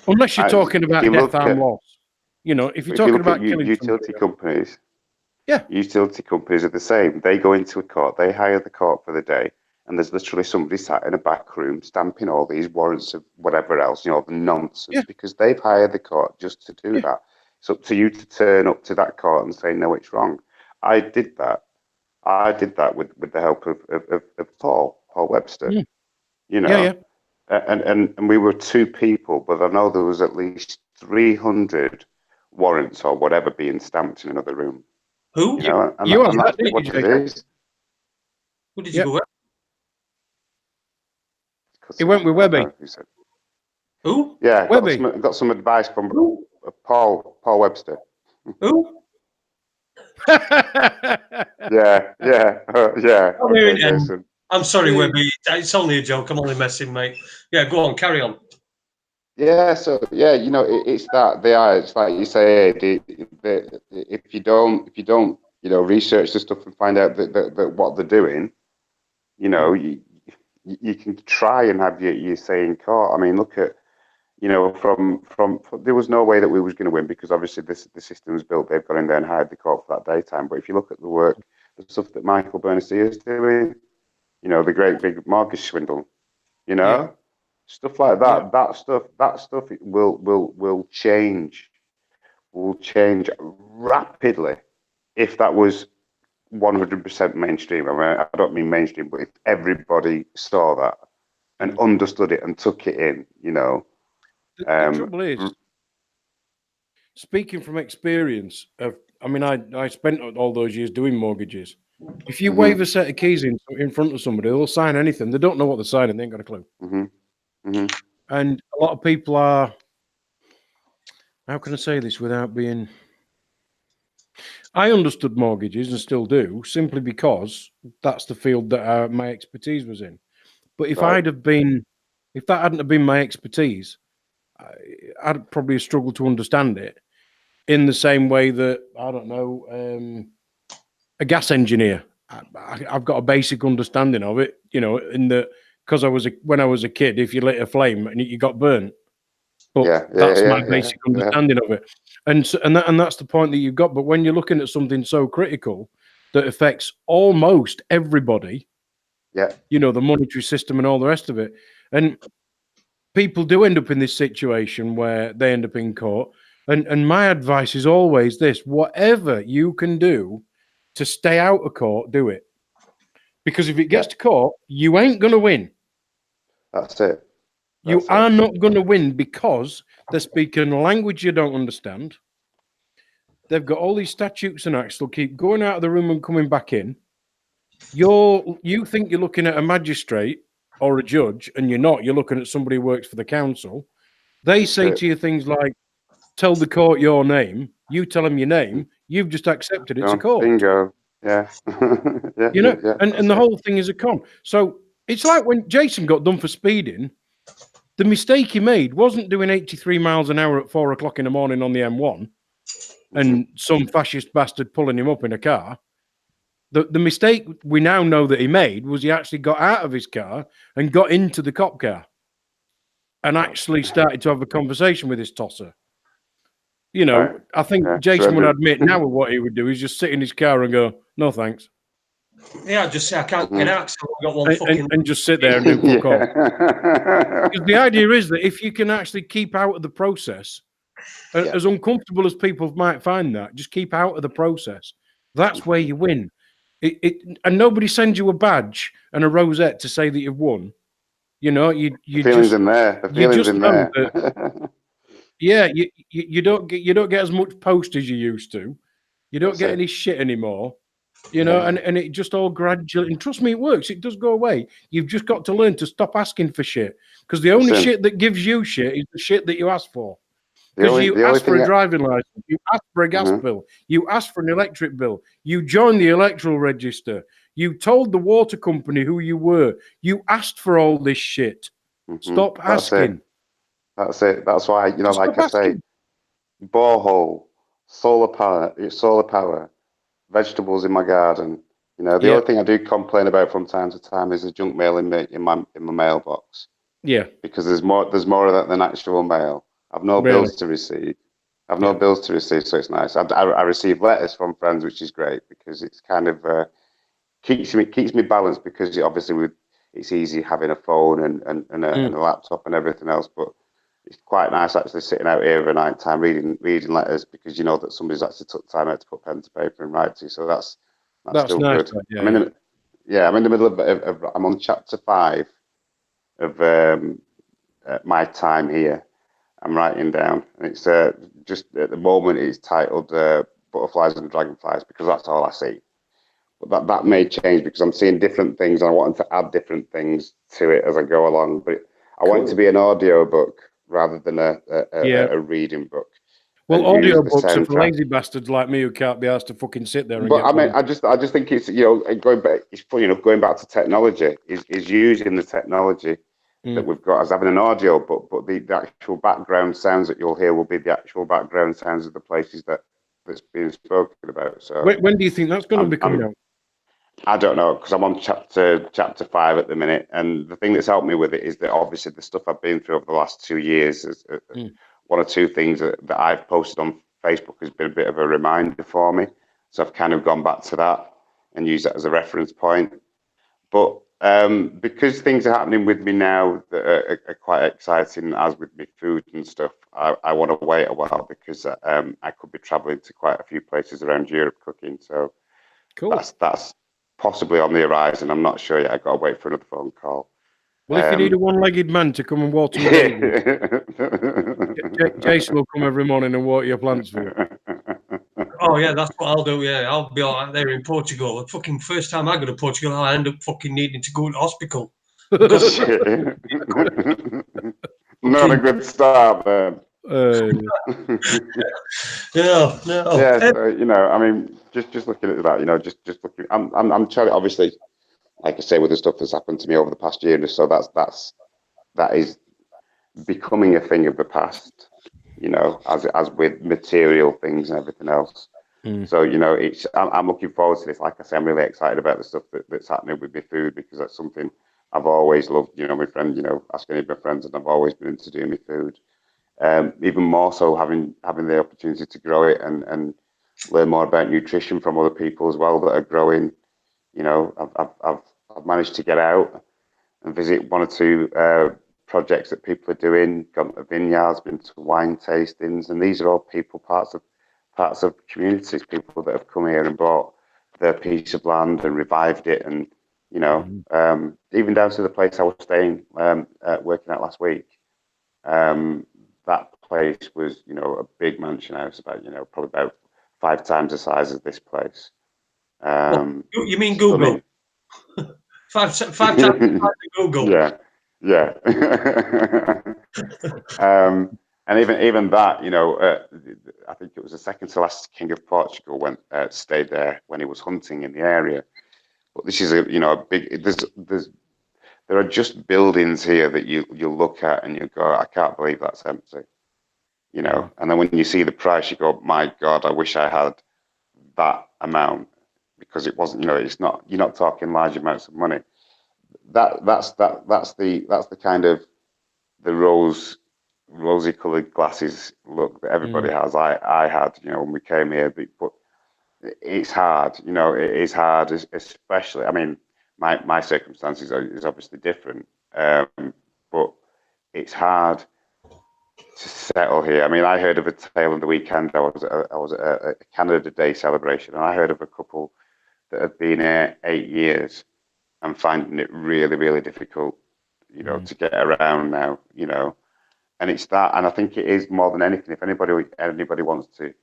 Unless you're talking about death, harm, loss. You know, if you're talking about killing utility companies, yeah, utility companies are the same. They go into a court, they hire the court for the day, and there's literally somebody sat in a back room stamping all these warrants of whatever else, you know, the nonsense, because they've hired the court just to do that. It's up to you to turn up to that court and say, no, it's wrong. I did that. with the help of Paul Webster. You know, and we were two people, but I know there was at least 300 warrants or whatever being stamped in another room. Who? You know, and that's what it is. Who did you go with? He went with Webby. Who? Yeah, got some advice from Paul Webster. Who? yeah. Okay, Jason. I'm sorry, Webby. It's only a joke. I'm only messing, mate. Yeah, go on, carry on. Yeah, so you know, it's that they are. It's like you say, if you don't, you know, research the stuff and find out that what they're doing, you know, you can try and have your say in court. I mean, look at, you know, from there was no way that we was going to win because obviously the system was built. They've got in there and hired the court for that daytime. But if you look at the stuff that Michael Bernassi is doing, you know, the great big mortgage swindle, you know, stuff like that. That stuff will change rapidly. if that was 100% mainstream, I mean, I don't mean mainstream, but if everybody saw that and understood it and took it in, you know. The trouble is, speaking from experience, I mean, I spent all those years doing mortgages. If you wave a set of keys in front of somebody, they'll sign anything. They don't know what they're signing. They ain't got a clue. And a lot of people are, how can I say this without being... I understood mortgages and still do, simply because that's the field that my expertise was in. But if Right. if that hadn't have been my expertise, I'd probably struggle to understand it in the same way that, I don't know, a gas engineer. I've got a basic understanding of it, you know, in the, because when I was a kid, if you lit a flame and you got burnt. But that's my basic understanding of it. And that's the point that you've got. But when you're looking at something so critical that affects almost everybody, you know, the monetary system and all the rest of it, and people do end up in this situation where they end up in court. And my advice is always this: whatever you can do to stay out of court, do it. Because if it gets to court, you ain't going to win. That's it. You are not going to win because they're speaking a language you don't understand. They've got all these statutes and acts. They'll keep going out of the room and coming back in. You think you're looking at a magistrate or a judge, and you're not. You're looking at somebody who works for the council. They say to you things like, tell the court your name. You tell them your name. You've just accepted it's a court. Bingo. Yeah. You know, and the whole thing is a con. So it's like when Jason got done for speeding. The mistake he made wasn't doing 83 miles an hour at 4 o'clock in the morning on the M1 and some fascist bastard pulling him up in a car. The mistake we now know that he made was he actually got out of his car and got into the cop car and actually started to have a conversation with his tosser. You know, I think Jason would admit now what he would do is just sit in his car and go, no thanks. Yeah, just say I can't get out because I've got one fucking... And just sit there and do fuck off. Because the idea is that if you can actually keep out of the process, as uncomfortable as people might find that, just keep out of the process. That's where you win. And nobody sends you a badge and a rosette to say that you've won. You know, you feelings in there. The feelings in there. Yeah, you don't get as much post as you used to. You don't get any shit anymore. You know, and it just all gradually, and trust me, it works. It does go away. You've just got to learn to stop asking for shit, because the only shit that gives you shit is the shit that you ask for. Because you ask for a driving license, you ask for a gas bill, you ask for an electric bill, you joined the electoral register, you told the water company who you were, you asked for all this shit. Stop asking. That's it. That's why, you know, like I say, borehole, solar power. Vegetables in my garden. You know, the only thing I do complain about from time to time is the junk mail in my mailbox. Yeah. Because there's more of that than actual mail. I've no bills to receive. So it's nice. I receive letters from friends, which is great because it's kind of keeps me balanced, because obviously it's easy having a phone and a laptop and everything else, but it's quite nice actually sitting out here at night time reading letters, because you know that somebody's actually took time out to put pen to paper and write to you. So that's still nice, good. Yeah, I'm in the middle of I'm on chapter 5 of my time here. I'm writing down, and it's just at the moment it's titled Butterflies and Dragonflies, because that's all I see. But that may change, because I'm seeing different things and I want to add different things to it as I go along. But I want it to be an audio book rather than a reading book. Well, audio books are for lazy bastards like me who can't be asked to fucking sit there. But I mean, I just think it's, you know, going back to technology is using the technology that we've got as having an audio book, but the actual background sounds that you'll hear will be the actual background sounds of the places that's being spoken about. So when do you think that's going to be coming out? I don't know, because I'm on chapter 5 at the minute, and the thing that's helped me with it is that obviously the stuff I've been through over the last 2 years is one or two things that I've posted on Facebook has been a bit of a reminder for me. So I've kind of gone back to that and used that as a reference point. But Because things are happening with me now that are quite exciting, as with me food and stuff. I want to wait a while because I could be traveling to quite a few places around Europe cooking. So Cool. that's possibly on the horizon. I'm not sure yet. I got to wait for another phone call. Well, if you need a one-legged man to come and water your baby, Jason will come every morning and water your plants for you. Oh yeah, that's what I'll do. Yeah, I'll be all right there in Portugal. The fucking first time I go to Portugal, I end up fucking needing to go to hospital. Not a good start, man. No. Yeah, so, I mean, just looking at that, just looking. I'm trying. Obviously, like I say, with the stuff that's happened to me over the past year or so, that is becoming a thing of the past. As with material things and everything else. So I'm looking forward to this. Like I say, I'm really excited about the stuff that's happening with my food, because that's something I've always loved. My friend, asking my friends, and I've always been into doing my food. Even more so having the opportunity to grow it and learn more about nutrition from other people as well that are growing. I've managed to get out and visit one or two projects that people are doing. Gone to vineyards, been to wine tastings, and these are all people, parts of communities, people that have come here and bought their piece of land and revived it, and even down to the place I was staying, working at last week. That place was, a big mansion house, about probably about 5 times the size of this place. You mean Google? five times Google. Yeah. And even that, I think it was the second to last king of Portugal stayed there when he was hunting in the area. But this is a big. There are just buildings here that you look at and you go, I can't believe that's empty. And then when you see the price, you go, my God, I wish I had that amount, because it wasn't. It's not. You're not talking large amounts of money. That's the kind of the rosy coloured glasses look that everybody has. I had, when we came here, but it's hard. It is hard, especially. I mean, my circumstances is obviously different, but it's hard to settle here. I mean, I heard of a tale on the weekend. I was at a Canada Day celebration, and I heard of a couple that have been here 8 years and finding it really, really difficult, to get around now, and it's that. And I think it is more than anything. If anybody wants to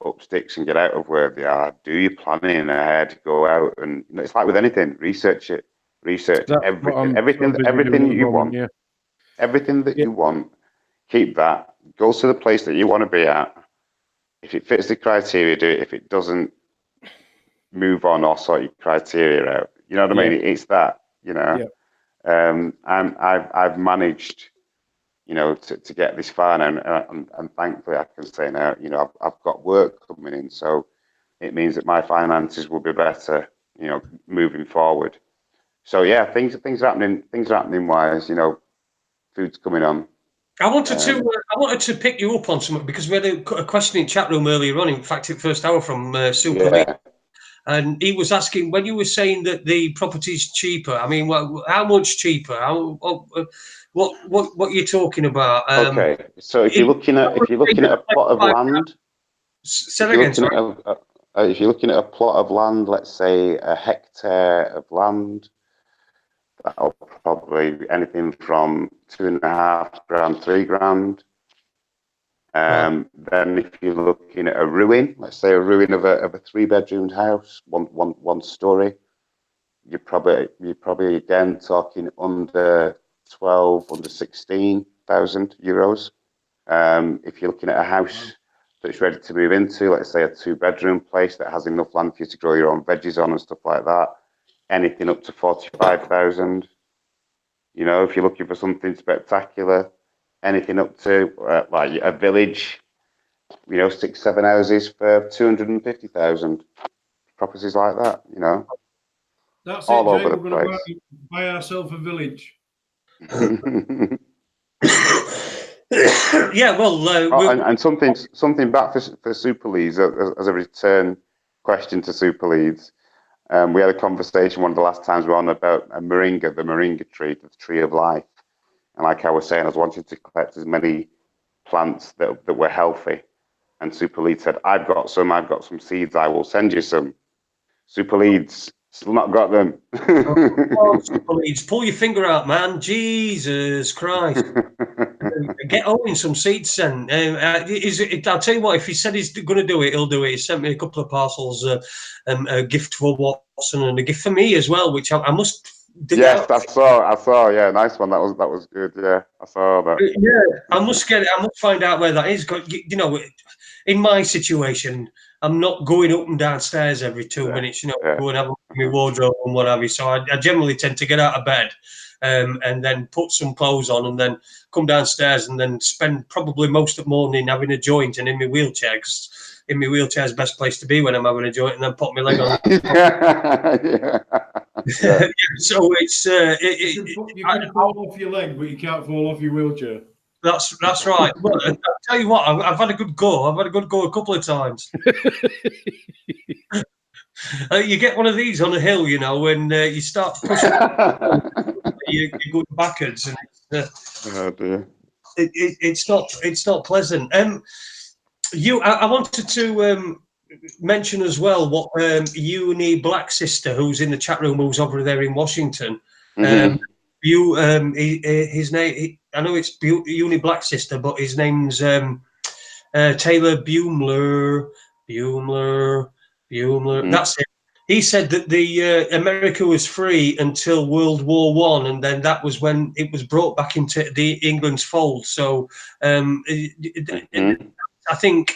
up sticks and get out of where they are, do your planning ahead, go out, and it's like with anything, research everything you want, everything that you want. Keep that. Go to the place that you want to be at. If it fits the criteria, do it. If it doesn't, move on or sort your criteria out. You know what I mean? It's that, and I've managed, to get this far now, and thankfully I can say now, I've got work coming in, so it means that my finances will be better, moving forward. So yeah, things are happening. Things are happening wise. Food's coming on. I wanted to pick you up on something, because we had a question in chat room earlier on. In fact, at first hour from Super Lee. And he was asking, when you were saying that the property's cheaper, I mean, how much cheaper? What are you talking about? Okay, so if you're looking at a plot of land, if you're looking at a plot of land, let's say a hectare of land, that'll probably be anything from $2.5 grand, $3 grand. Then if you're looking at a ruin, let's say a ruin of a 3-bedroomed house, one story, you're probably again talking under 16,000 euros. If you're looking at a house that's ready to move into, let's say a 2-bedroom place that has enough land for you to grow your own veggies on and stuff like that, anything up to 45,000. If you're looking for something spectacular, anything up to like a village, 6-7 houses for 250,000. Properties like that, That's all it, Jay. over the We're going place. to buy ourselves a village. Yeah, well, and something back for Super Leads as a return question to Super Leads. We had a conversation one of the last times we were on about the moringa tree, the tree of life. And like I was saying, I was wanting to collect as many plants that were healthy. And Super Lead said, I've got some seeds, I will send you some. Super Lead's still not got them. Oh, Super Leads, pull your finger out, man. Jesus Christ. Get Owen some seeds sent. I'll tell you what, if he said he's going to do it, he'll do it. He sent me a couple of parcels, a gift for Watson and a gift for me as well, which I must dig Yes, out. I saw. Yeah, nice one. That was good. Yeah, I saw that. Yeah, I must get it. I must find out where that is. You know, in my situation, I'm not going up and downstairs every 2 minutes. You know, go and have a look at my wardrobe and what have you. So I generally tend to get out of bed, and then put some clothes on, and then come downstairs, and then spend probably most of the morning having a joint and in my wheelchair, because in my wheelchair is the best place to be when I'm having a joint, and then put my leg on. Yeah. So it's you can fall off your leg, but you can't fall off your wheelchair. That's right. Well, I'll tell you what, I've had a good go. I've had a good go a couple of times. You get one of these on a hill, you know, when you start pushing, you're going backwards, and Oh dear. it's not pleasant. I wanted to mention as well what Uni Black Sister, who's in the chat room, who's over there in Washington. His name, I know it's Uni Black Sister, but his name's Taylor Buemler. That's it. He said that the America was free until World War One, and then that was when it was brought back into the England's fold. So I think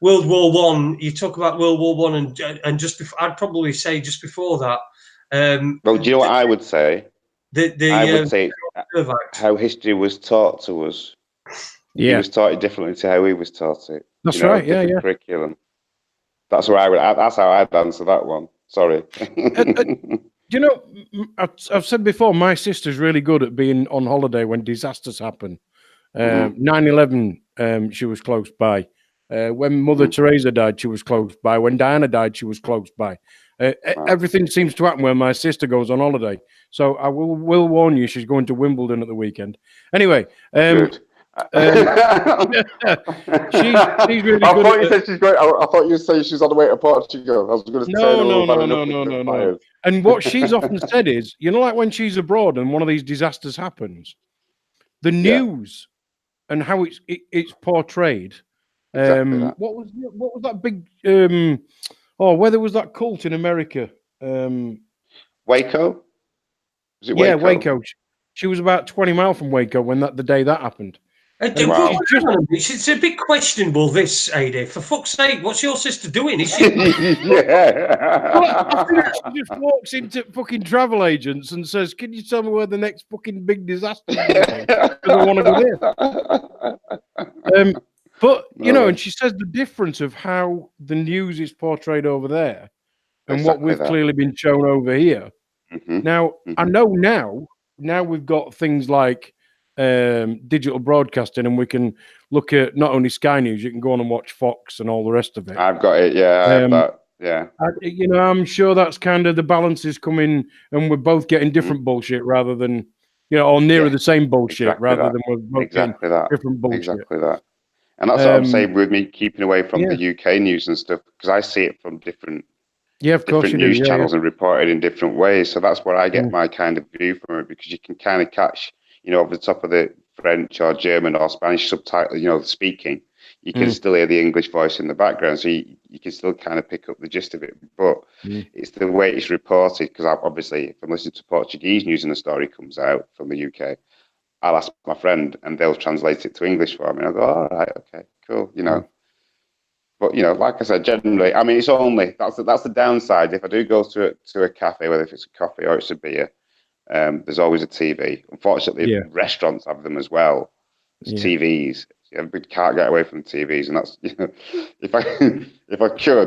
World War One. You talk about World War One, and just before, I'd probably say just before that. Well, do you know what I would say? I would say how history was taught to us. Yeah, he was taught it differently to how he was taught it. That's right. Different curriculum. That's where That's how I'd answer that one. Sorry. You know, I've said before, my sister's really good at being on holiday when disasters happen. 9/11, she was close by. When Mother Teresa died, she was close by. When Diana died, she was close by. Everything seems to happen when my sister goes on holiday. So I will warn you, she's going to Wimbledon at the weekend. Anyway, good. she's really I good. Thought you said she's going. I thought you said she's on the way to Portugal. I was going to say no. And what she's often said is, like when she's abroad and one of these disasters happens, the news and how it's portrayed. Exactly that. What was that big? Where there was that cult in America? Waco. Was it Waco? Yeah, Waco. She was about 20 miles from Waco when the day that happened. It's a bit questionable, this, Ade. For fuck's sake, what's your sister doing? Is she? She just walks into fucking travel agents and says, "Can you tell me where the next fucking big disaster is?" Because I want to go there. But and she says the difference of how the news is portrayed over there and what we've clearly been shown over here. Now, I know now we've got things like digital broadcasting, and we can look at not only Sky News, you can go on and watch Fox and all the rest of it. I've got it, yeah. I have that, yeah. I'm sure that's kind of the balance is coming, and we're both getting different bullshit rather than, or nearer the same bullshit rather than we're both getting different bullshit. Exactly that. And that's what I'm saying with me keeping away from the UK news and stuff, because I see it from different news channels and reported in different ways. So that's where I get my kind of view from it, because you can kind of catch, over the top of the French or German or Spanish subtitle, speaking, you can still hear the English voice in the background. So you can still kind of pick up the gist of it. But it's the way it's reported, because obviously if I'm listening to Portuguese news and a story comes out from the UK, I'll ask my friend and they'll translate it to English for me. And I'll go, all right, okay, cool, But like I said, generally, I mean, it's only that's the downside. If I do go to a cafe, whether if it's a coffee or it's a beer, there's always a TV. Unfortunately, restaurants have them as well. There's TVs. We can't get away from TVs, and that's if I could,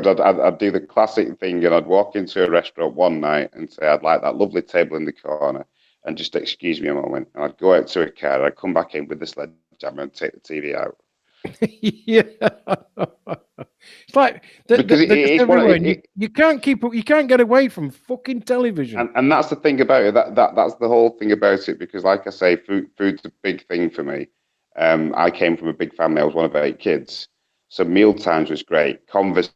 I'd do the classic thing, and I'd walk into a restaurant one night and say I'd like that lovely table in the corner, and just excuse me a moment, and I'd go out to a car, and I'd come back in with the sledgehammer and take the TV out. Yeah. It's like Because they're just it's one everywhere. of You can't keep up. You can't get away from fucking television. and that's the thing about it. That's the whole thing about it. Because, like I say, food's a big thing for me. I came from a big family. I was one of 8 kids, so meal times was great. Conversation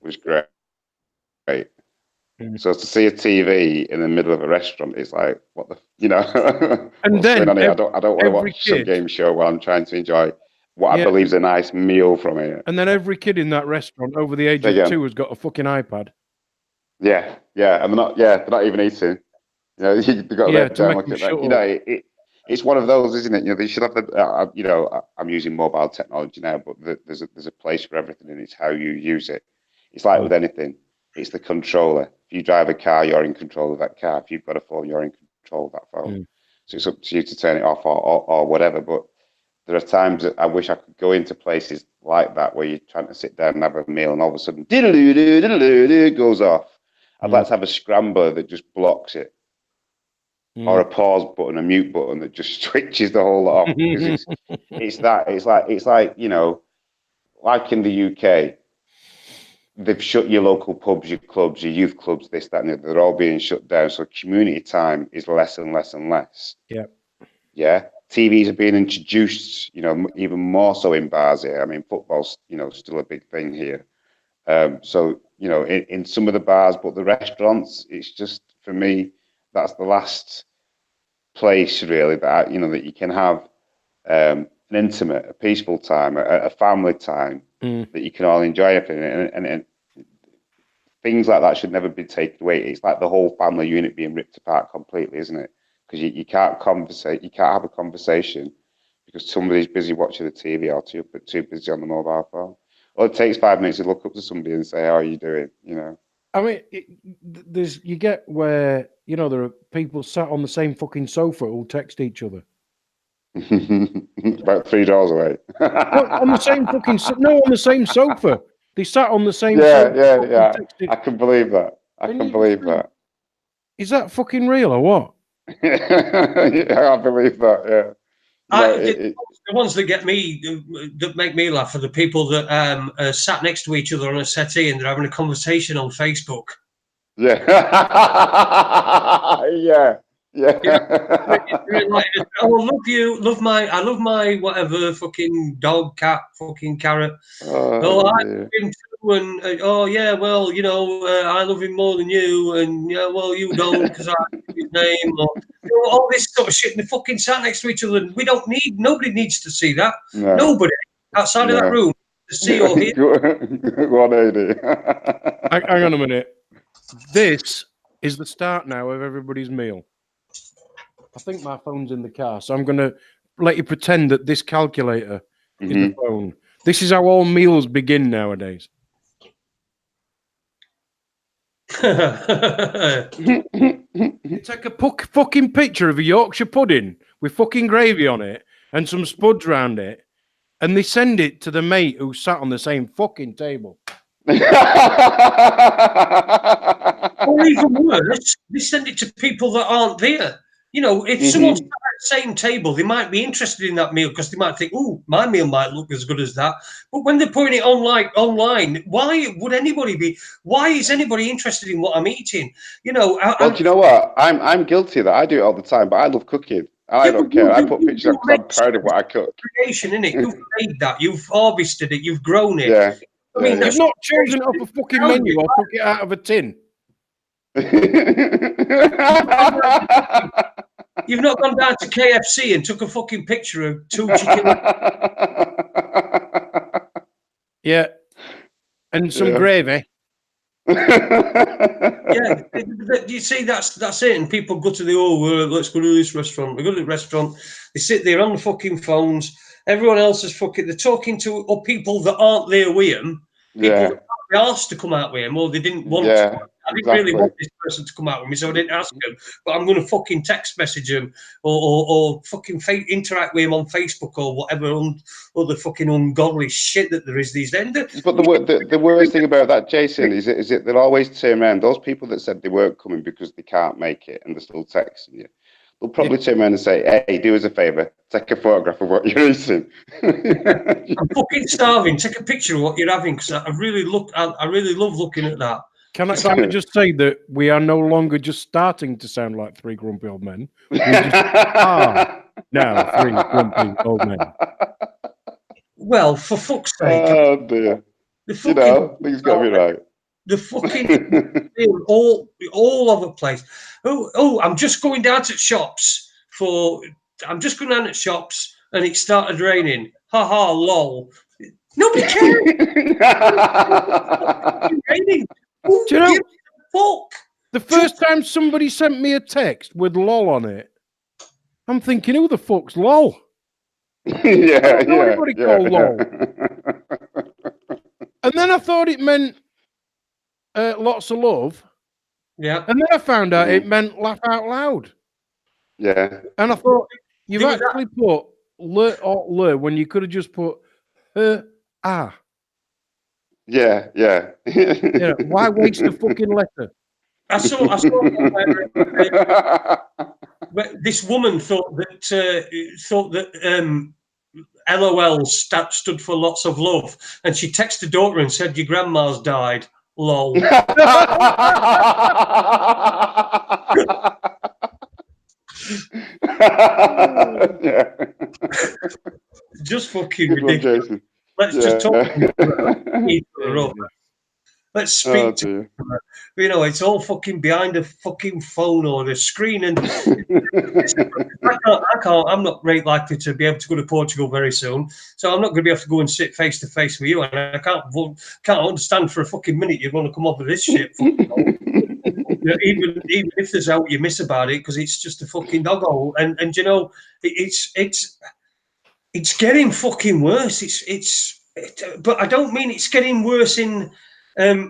was great. So to see a TV in the middle of a restaurant is like, what the, And what's then going on here? I don't want to watch some kid, game show while I'm trying to enjoy what I believe is a nice meal from it. And then every kid in that restaurant over the age of 2 has got a fucking iPad. Yeah, and they're not even eating. They've got to let down look at that. It's one of those, isn't it? They should have the. I'm using mobile technology now, but there's a place for everything, and it's how you use it. It's like with anything. It's the controller. If you drive a car, you're in control of that car. If you've got a phone, you're in control of that phone. So it's up to you to turn it off or whatever. But there are times that I wish I could go into places like that where you're trying to sit down and have a meal, and all of a sudden, it goes off. I'd like to have a scrambler that just blocks it, or a pause button, a mute button that just switches the whole lot off. Because it's like like in the UK. They've shut your local pubs, your clubs, your youth clubs, this, that, and the other. They're all being shut down. So community time is less and less and less. Yeah. Yeah. TVs are being introduced, even more so in bars here. I mean, football's, still a big thing here. So, in some of the bars, but the restaurants, it's just, for me, that's the last place really that, that you can have an intimate, a peaceful time, a family time that you can all enjoy everything. And things like that should never be taken away. It's like the whole family unit being ripped apart completely, isn't it? Because you can't conversate, you can't have a conversation because somebody's busy watching the TV or too busy on the mobile phone. Well, it takes 5 minutes to look up to somebody and say, "How are you doing?" I mean, you get where there are people sat on the same fucking sofa who'll text each other. About 3 doors away. On the same fucking on the same sofa. They sat on the same sofa. Yeah. I can believe that. I can believe that. Is that fucking real or what? Yeah, I believe that. Yeah. The ones that get me, that make me laugh, are the people that are sat next to each other on a settee and they're having a conversation on Facebook. Yeah. Yeah. Like, oh, I love my whatever fucking dog, cat, fucking carrot. I love him too, and yeah, well, I love him more than you, and yeah, well, you don't because I know his name, or all this sort of shit. And they fucking sat next to each other, and nobody needs to see that. No. Nobody outside of that room to see or hear. Go on, Ade. Hang on a minute. This is the start now of everybody's meal. I think my phone's in the car, so I'm going to let you pretend that this calculator is the phone. This is how all meals begin nowadays. You take a fucking picture of a Yorkshire pudding with fucking gravy on it and some spuds round it, and they send it to the mate who sat on the same fucking table. Or even worse, they send it to people that aren't there. If someone's at the same table, they might be interested in that meal because they might think, "Oh, my meal might look as good as that." But when they're putting it online, why would anybody be? Why is anybody interested in what I'm eating? Well, do you know what? I'm guilty of that. I do it all the time, but I love cooking. I don't care. I put pictures up because I'm proud of what I cook. Creation, innit? You've made that. You've harvested it. You've grown it. Yeah. I mean, you've not chosen it off a fucking menu or took it out of a tin. You've not gone down to KFC and took a fucking picture of 2 chicken. Yeah. And some gravy. Yeah, you see, that's it. And people go to let's go to this restaurant. We go to the restaurant. They sit there on the fucking phones. Everyone else is fucking. They're talking to people that aren't there with them. People that can't be asked to come out with him, or they didn't want to. I didn't really want this person to come out with me, so I didn't ask him. But I'm going to fucking text message him or fucking interact with him on Facebook or whatever other fucking ungodly shit that there is these days. But the worst thing about that, Jason, is they'll always turn around. Those people that said they weren't coming because they can't make it and they're still texting you, they'll probably turn around and say, "Hey, do us a favour, take a photograph of what you're eating." I'm fucking starving. Take a picture of what you're having because I really love looking at that. Can I just say that we are no longer just starting to sound like three grumpy old men? We just are now three grumpy old men. Well, for fuck's sake. Oh dear. Things got to be right. The fucking all over the place. Oh, I'm just going down to shops and it started raining. Ha ha, lol. Nobody cares. It's raining. Do you know, fuck? the first time somebody sent me a text with lol on it, I'm thinking, who the fuck's lol? Nobody called lol. And then I thought it meant lots of love. Yeah. And then I found out it meant laugh out loud. Yeah. And I thought, you've actually put le or le when you could have just put ah. Yeah. Why waste a fucking letter? I saw this woman thought that LOL stood for lots of love, and she texted her daughter and said, "Your grandma's died." Lol. Just fucking ridiculous. Jason. Let's just talk. Let's speak to it's all fucking behind a fucking phone or the screen, and I'm not very likely to be able to go to Portugal very soon, so I'm not going to be able to go and sit face to face with you, and I can't understand for a fucking minute you're going to come up with this shit. Even if there's out you miss about it because it's just a fucking doggo, and it's getting fucking worse. But I don't mean it's getting worse in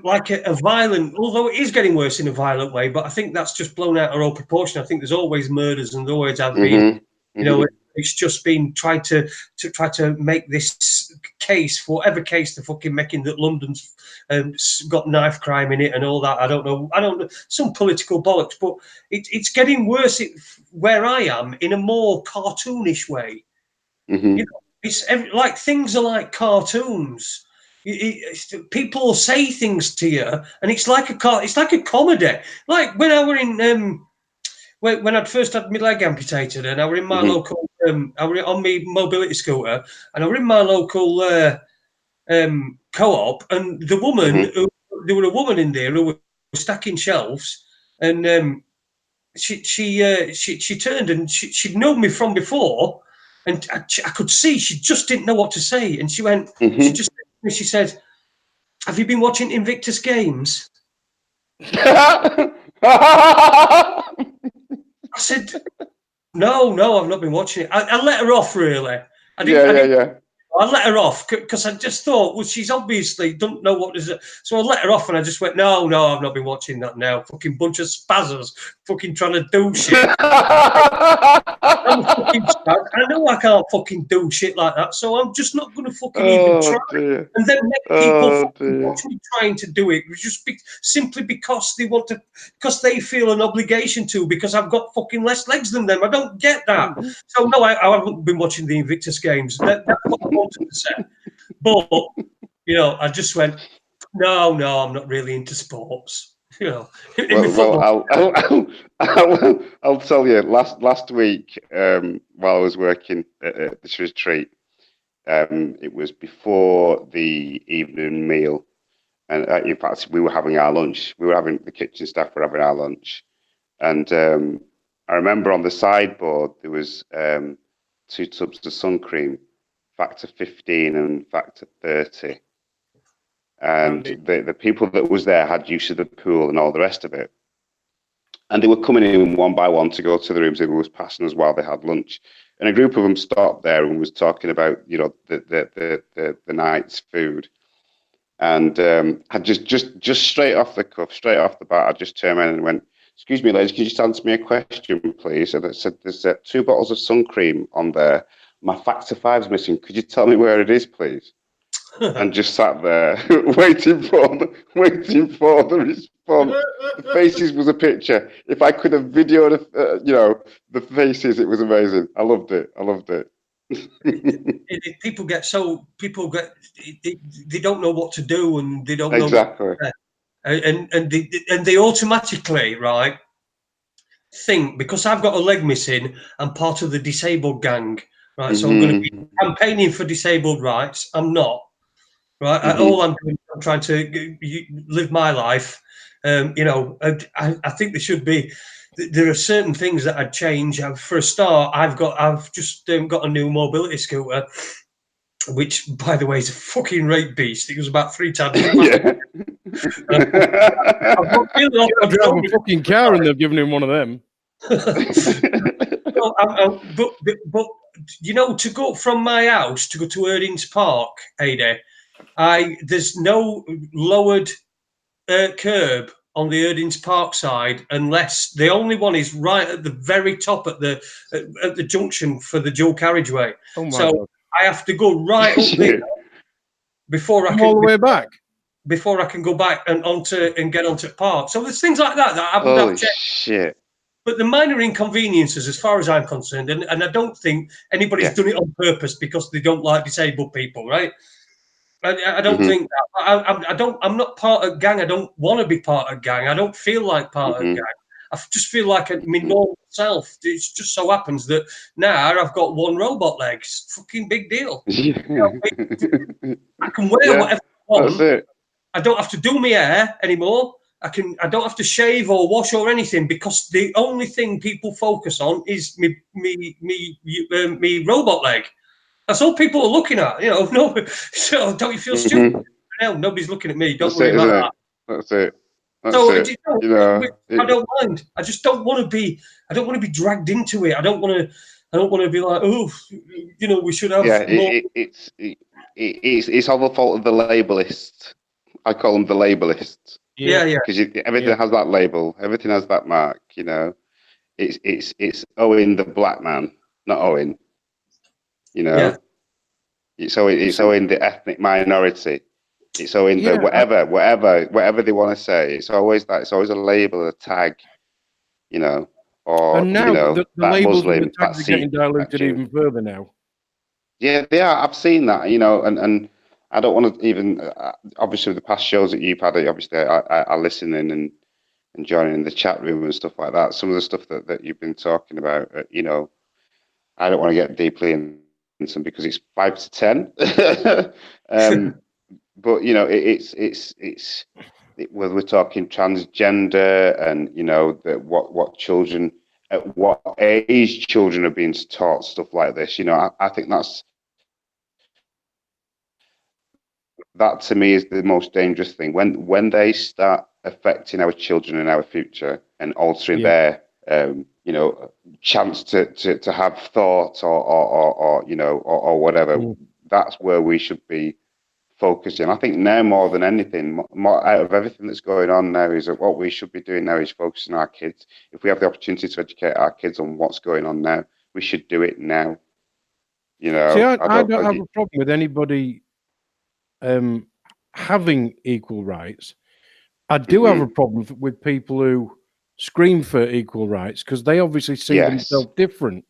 like a violent, although it is getting worse in a violent way, but I think that's just blown out of all proportion. I think there's always murders and there always have been. It's just been trying to make this case for whatever case they're fucking making that London's got knife crime in it and all that. I don't know, some political bollocks, but it's getting worse where I am in a more cartoonish way. It's like things are like cartoons. People say things to you, and it's like a comedy. Like when I were in when I'd first had my leg amputated, and I were in my local, I were on my mobility scooter, and I were in my local co-op, and the woman, there were a woman in there who was stacking shelves, and she turned and she'd known me from before. And I could see she just didn't know what to say. And she went, she said, "Have you been watching Invictus Games?" I said, No, I've not been watching it. I let her off, really. I let her off because I just thought, well, she's obviously don't know what is it. So I let her off and I just went, no, I've not been watching that now. Fucking bunch of spazzers fucking trying to do shit. I'm fucking spaz. I know I can't fucking do shit like that, so I'm just not going to fucking even try. Dear. And then make people fucking watch me trying to do it just simply because they want to, because they feel an obligation to, because I've got fucking less legs than them. I don't get that. So no, I haven't been watching the Invictus Games. That's what I wanted to say. But I just went, no, I'm not really into sports. I'll tell you. Last week, while I was working at this retreat, it was before the evening meal, and in fact, we were having our lunch. The kitchen staff were having our lunch, and I remember on the sideboard there was 2 tubs of sun cream, factor 15 and factor 30. And the people that was there had use of the pool and all the rest of it. And they were coming in one by one to go to the rooms. Everyone was passing us while they had lunch. And a group of them stopped there and was talking about, the night's food. And I just straight off the cuff, straight off the bat, I just turned around and went, "Excuse me, ladies, could you just answer me a question, please?" And I said, "There's 2 bottles of sun cream on there. My factor 5's missing. Could you tell me where it is, please?" and just sat there waiting for the response. The faces was a picture. If I could have videoed, the faces, it was amazing. I loved it. People get they don't know what to do, and they don't know Exactly. and they automatically, right, think, because I've got a leg missing, I'm part of the disabled gang, right? So I'm going to be campaigning for disabled rights. I'm not, right? All I'm doing, I'm trying to live my life. I think there should be. There are certain things that I'd change. For a start, I've just got a new mobility scooter, which, by the way, is a fucking rape beast. It was about 3 times. Yeah. I'm not feeling like I drive a fucking car and they've given him one of them. But to go from my house to go to Erdings Park, Ade, there's no lowered curb on the Erdings Park side, unless the only one is right at the very top at the junction for the dual carriageway. Oh my God. I have to go right up there before I can all the way back. Before I can go back and get onto the park. So there's things like that I would have checked. Shit. But the minor inconveniences, as far as I'm concerned, and I don't think anybody's done it on purpose because they don't like disabled people, right? I don't think that. I'm not part of gang. I don't want to be part of gang. I don't feel like part of gang. I just feel like my normal self. It just so happens that now I've got one robot leg. It's a fucking big deal. I can wear whatever I want. That's it. I don't have to do my hair anymore. I don't have to shave or wash or anything, because the only thing people focus on is me robot leg. That's all people are looking at. No. So don't you feel stupid? No, nobody's looking at me. Don't worry about that. That's it. I don't mind. I just don't want to be. I don't want to be dragged into it. I don't want to be like, we should have. Yeah, more. It's all the fault of the labelists. I call them the labelists. Yeah. Because everything has that label. Everything has that mark. It's Owen the black man, not Owen. It's Owen the ethnic minority. It's Owen the whatever they want to say. It's always that. It's always a label, a tag. Or and now the labels Muslim, and the tags are getting diluted even further now. Yeah, they are. I've seen that. And I don't want to even. Obviously, the past shows that you've had, obviously, I listen in and joining in the chat room and stuff like that. Some of the stuff that you've been talking about, I don't want to get deeply into them because it's 5 to 10. But it's whether we're talking transgender and that what children, at what age children are being taught stuff like this. I think that to me is the most dangerous thing when they start affecting our children and our future and altering their chance to have thought or whatever. That's where we should be focusing. I think now more than anything, more out of everything that's going on now, is that what we should be doing now is focusing on our kids. If we have the opportunity to educate our kids on what's going on now, we should do it now. See, I don't have a problem with anybody having equal rights. I do have a problem with people who scream for equal rights because they obviously see themselves different.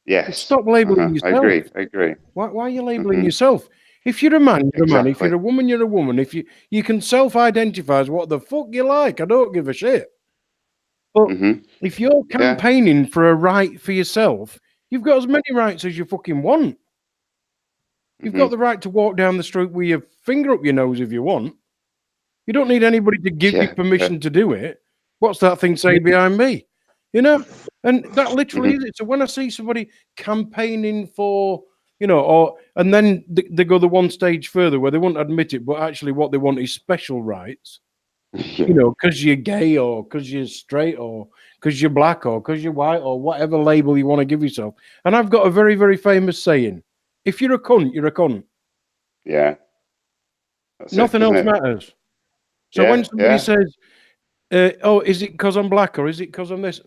Yes. Stop labeling yourself. I agree. Why are you labeling yourself? If you're a man, you're a man. If you're a woman, you're a woman. If you can self-identify as what the fuck you like, I don't give a shit. But if you're campaigning for a right for yourself, you've got as many rights as you fucking want. You've got the right to walk down the street with your finger up your nose if you want. You don't need anybody to give you permission to do it. What's that thing saying behind me? And that literally is it. So when I see somebody campaigning for, and then they go the one stage further where they won't admit it, but actually what they want is special rights, because you're gay or because you're straight or because you're black or because you're white or whatever label you want to give yourself. And I've got a very, very famous saying: if you're a cunt, you're a cunt. Yeah. Nothing else matters. So when somebody says, is it because I'm black or is it because I'm this?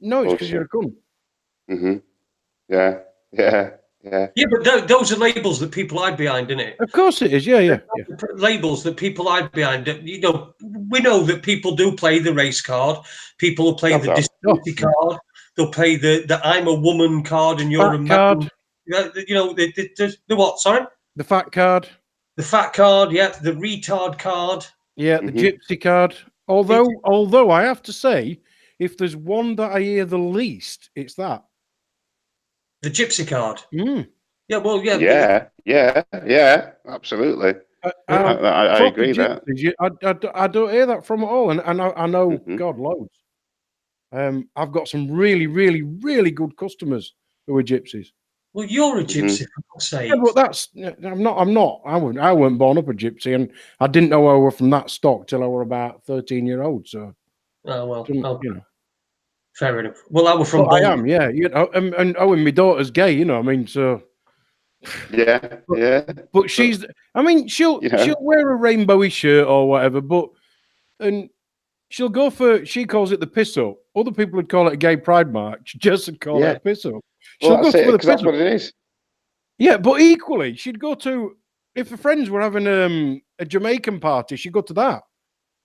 No, it's because you're a cunt. Yeah. Yeah, but those are labels that people hide behind, isn't it? Of course it is. Yeah. Labels that people hide behind. You know, we know that people do play the race card. People will play the disability card. They'll play the I'm a woman card and you're Fat a man. card. You know, the what? Sorry? The fat card. The fat card, yeah. The retard card. Yeah, the gypsy card. Although I have to say, if there's one that I hear the least, it's that. The gypsy card. Mm. Yeah, well, yeah. Yeah, absolutely. I agree gypsies, that. I don't hear that from at all, and I know God loads. I've got some really, really, really good customers who are gypsies. Well, you're a gypsy, for God's sake. Yeah, but I'm not. I weren't born up a gypsy, and I didn't know I were from that stock till I were about 13-year-old. So, oh well, you know. Fair enough. Well, I was from. I am, yeah. You know, and my daughter's gay. You know, I mean, so. Yeah. But she's. I mean, she'll wear a rainbowy shirt or whatever, and she'll go for. She calls it the piss up. Other people would call it a gay pride march. Just would call it a piss up. She'll go for the piss that's up. what it is. Yeah, but equally, she'd go to if her friends were having a Jamaican party, she'd go to that.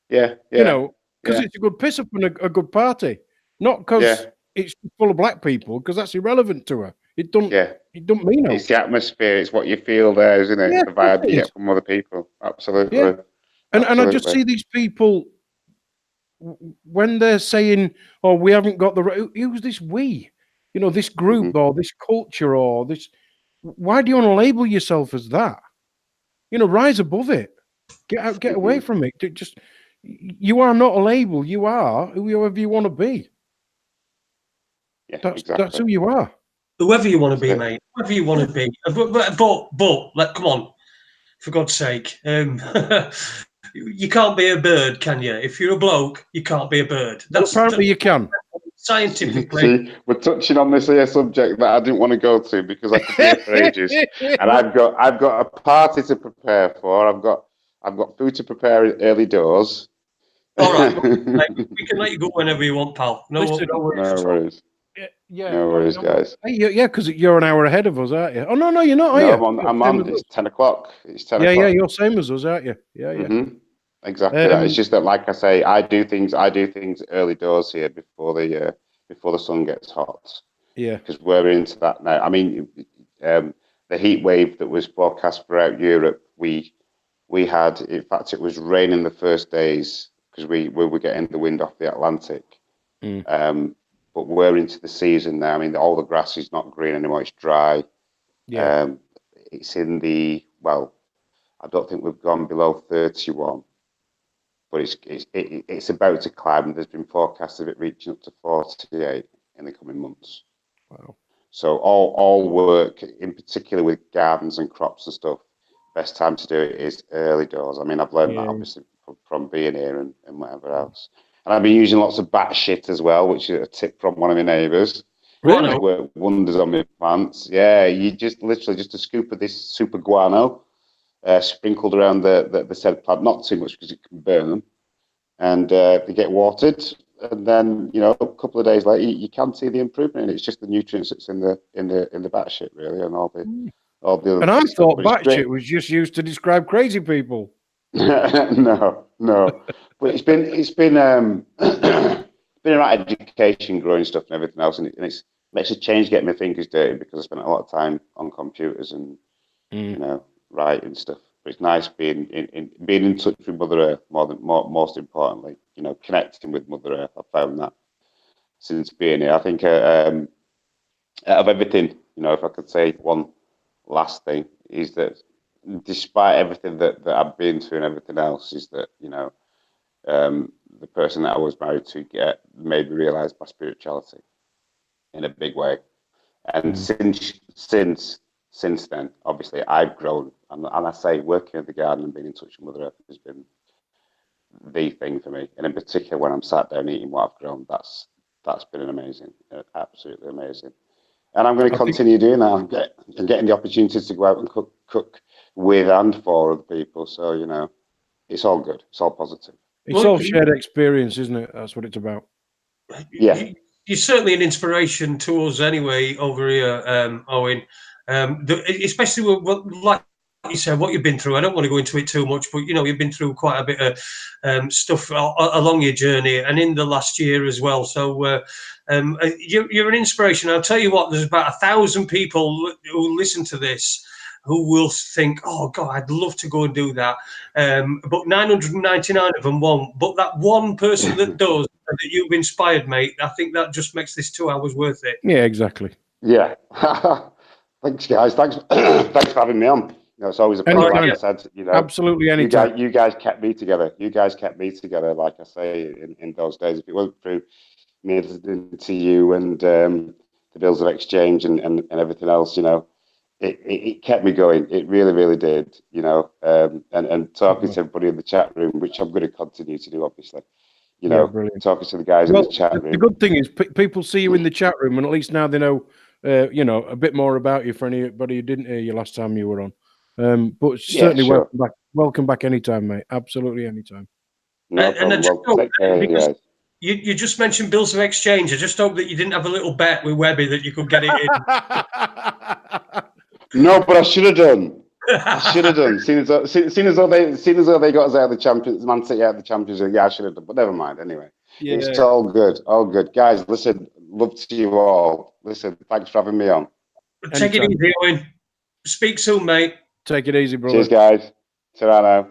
Yeah. You know, because it's a good piss up and a good party, not because it's full of black people, because that's irrelevant to her. It don't mean no. It's the atmosphere. It's what you feel there, isn't it? Yeah, the vibe you get from other people. Absolutely. Yeah. And I just see these people when they're saying, "Oh, we haven't got the who's this we?" You know, this group or this culture or this. Why do you want to label yourself as that? You know, rise above it. Get out, get away from it. You are not a label. You are whoever you want to be. Yeah, that's who you are. Whoever you want to be, mate. Whoever you want to be. But come on, for God's sake. You can't be a bird, can you? If you're a bloke, you can't be a bird. Apparently you can. Scientifically. See, we're touching on this here subject that I didn't want to go to because I could be here for ages. And I've got a party to prepare for. I've got food to prepare early doors. All right, we can let you go whenever you want, pal. No worries. No worries, guys. Yeah, because you're an hour ahead of us, aren't you? Oh no, you're not. Are you? I'm on. It's 10 o'clock. It's 10 o'clock. Yeah, you're same as us, aren't you? Yeah. Exactly. It's just that, like I say, I do things early doors here before the sun gets hot. Yeah. Because we're into that now. I mean, the heat wave that was forecast throughout Europe, we had. In fact, it was raining the first days because we were getting the wind off the Atlantic. But we're into the season now. I mean, all the grass is not green anymore; it's dry. Yeah. It's in the I don't think we've gone below 31. But it's about to climb. There's been forecasts of it reaching up to 48 in the coming months. Wow! So all work, in particular with gardens and crops and stuff, best time to do it is early doors. I mean, I've learned that obviously from being here and whatever else. And I've been using lots of bat shit as well, which is a tip from one of my neighbours. Really? Work wonders on my plants. Yeah, you just a scoop of this super guano. Sprinkled around the said plant, not too much because it can burn them, and they get watered, and then a couple of days later you can see the improvement. And it's just the nutrients that's in the bat shit really, and all the other. And I thought bat shit was just used to describe crazy people. No, but it's been about education, growing stuff and everything else, and it makes a change getting my fingers dirty because I spent a lot of time on computers and writing stuff. But it's nice being in touch with Mother Earth most importantly, connecting with Mother Earth. I've found that since being here. I think out of everything, if I could say one last thing, is that despite everything that I've been through and everything else, is that the person that I was married to made me realise my spirituality in a big way. And since then, obviously, I've grown, and I say working in the garden and being in touch with Mother Earth has been the thing for me. And in particular, when I'm sat down eating what I've grown, that's been absolutely amazing. And I'm going to continue doing that. I'm getting the opportunity to go out and cook with and for other people. So it's all good. It's all positive. It's all shared experience, isn't it? That's what it's about. Yeah. You're certainly an inspiration to us anyway over here, Owen. Especially like you said, what you've been through. I don't want to go into it too much, but you've been through quite a bit of stuff along your journey and in the last year as well. So you're an inspiration. I'll tell you what, there's about 1,000 people who listen to this who will think, oh God, I'd love to go and do that. But 999 of them won't. But that one person that does, that you've inspired, mate, I think that just makes this 2 hours worth it. Yeah, exactly. Yeah. Thanks, guys. Thanks for having me on. It's always a pleasure. Like I said, absolutely anytime. You guys kept me together. You guys kept me together, like I say, in those days. If it wasn't through me listening to you and the bills of exchange and everything else, it kept me going. It really, really did, and talking to everybody in the chat room, which I'm going to continue to do, obviously. Talking to the guys in the chat room. The good thing is people see you in the chat room, and at least now they know, a bit more about you for anybody who didn't hear you last time you were on. But certainly welcome back. Welcome back anytime, mate. Absolutely anytime. No problem. You just mentioned bills of exchange. I just hope that you didn't have a little bet with Webby that you could get it in. No, but I should have done. Seeing as though they got us out of the Champions, Man City out of the Champions League, I should have done. But never mind. Anyway, it's all good. All good, guys. Listen, love to you all. Listen, thanks for having me on. Take it easy, Owen. Speak soon, mate. Take it easy, brother. Cheers, guys. Ta-ra now.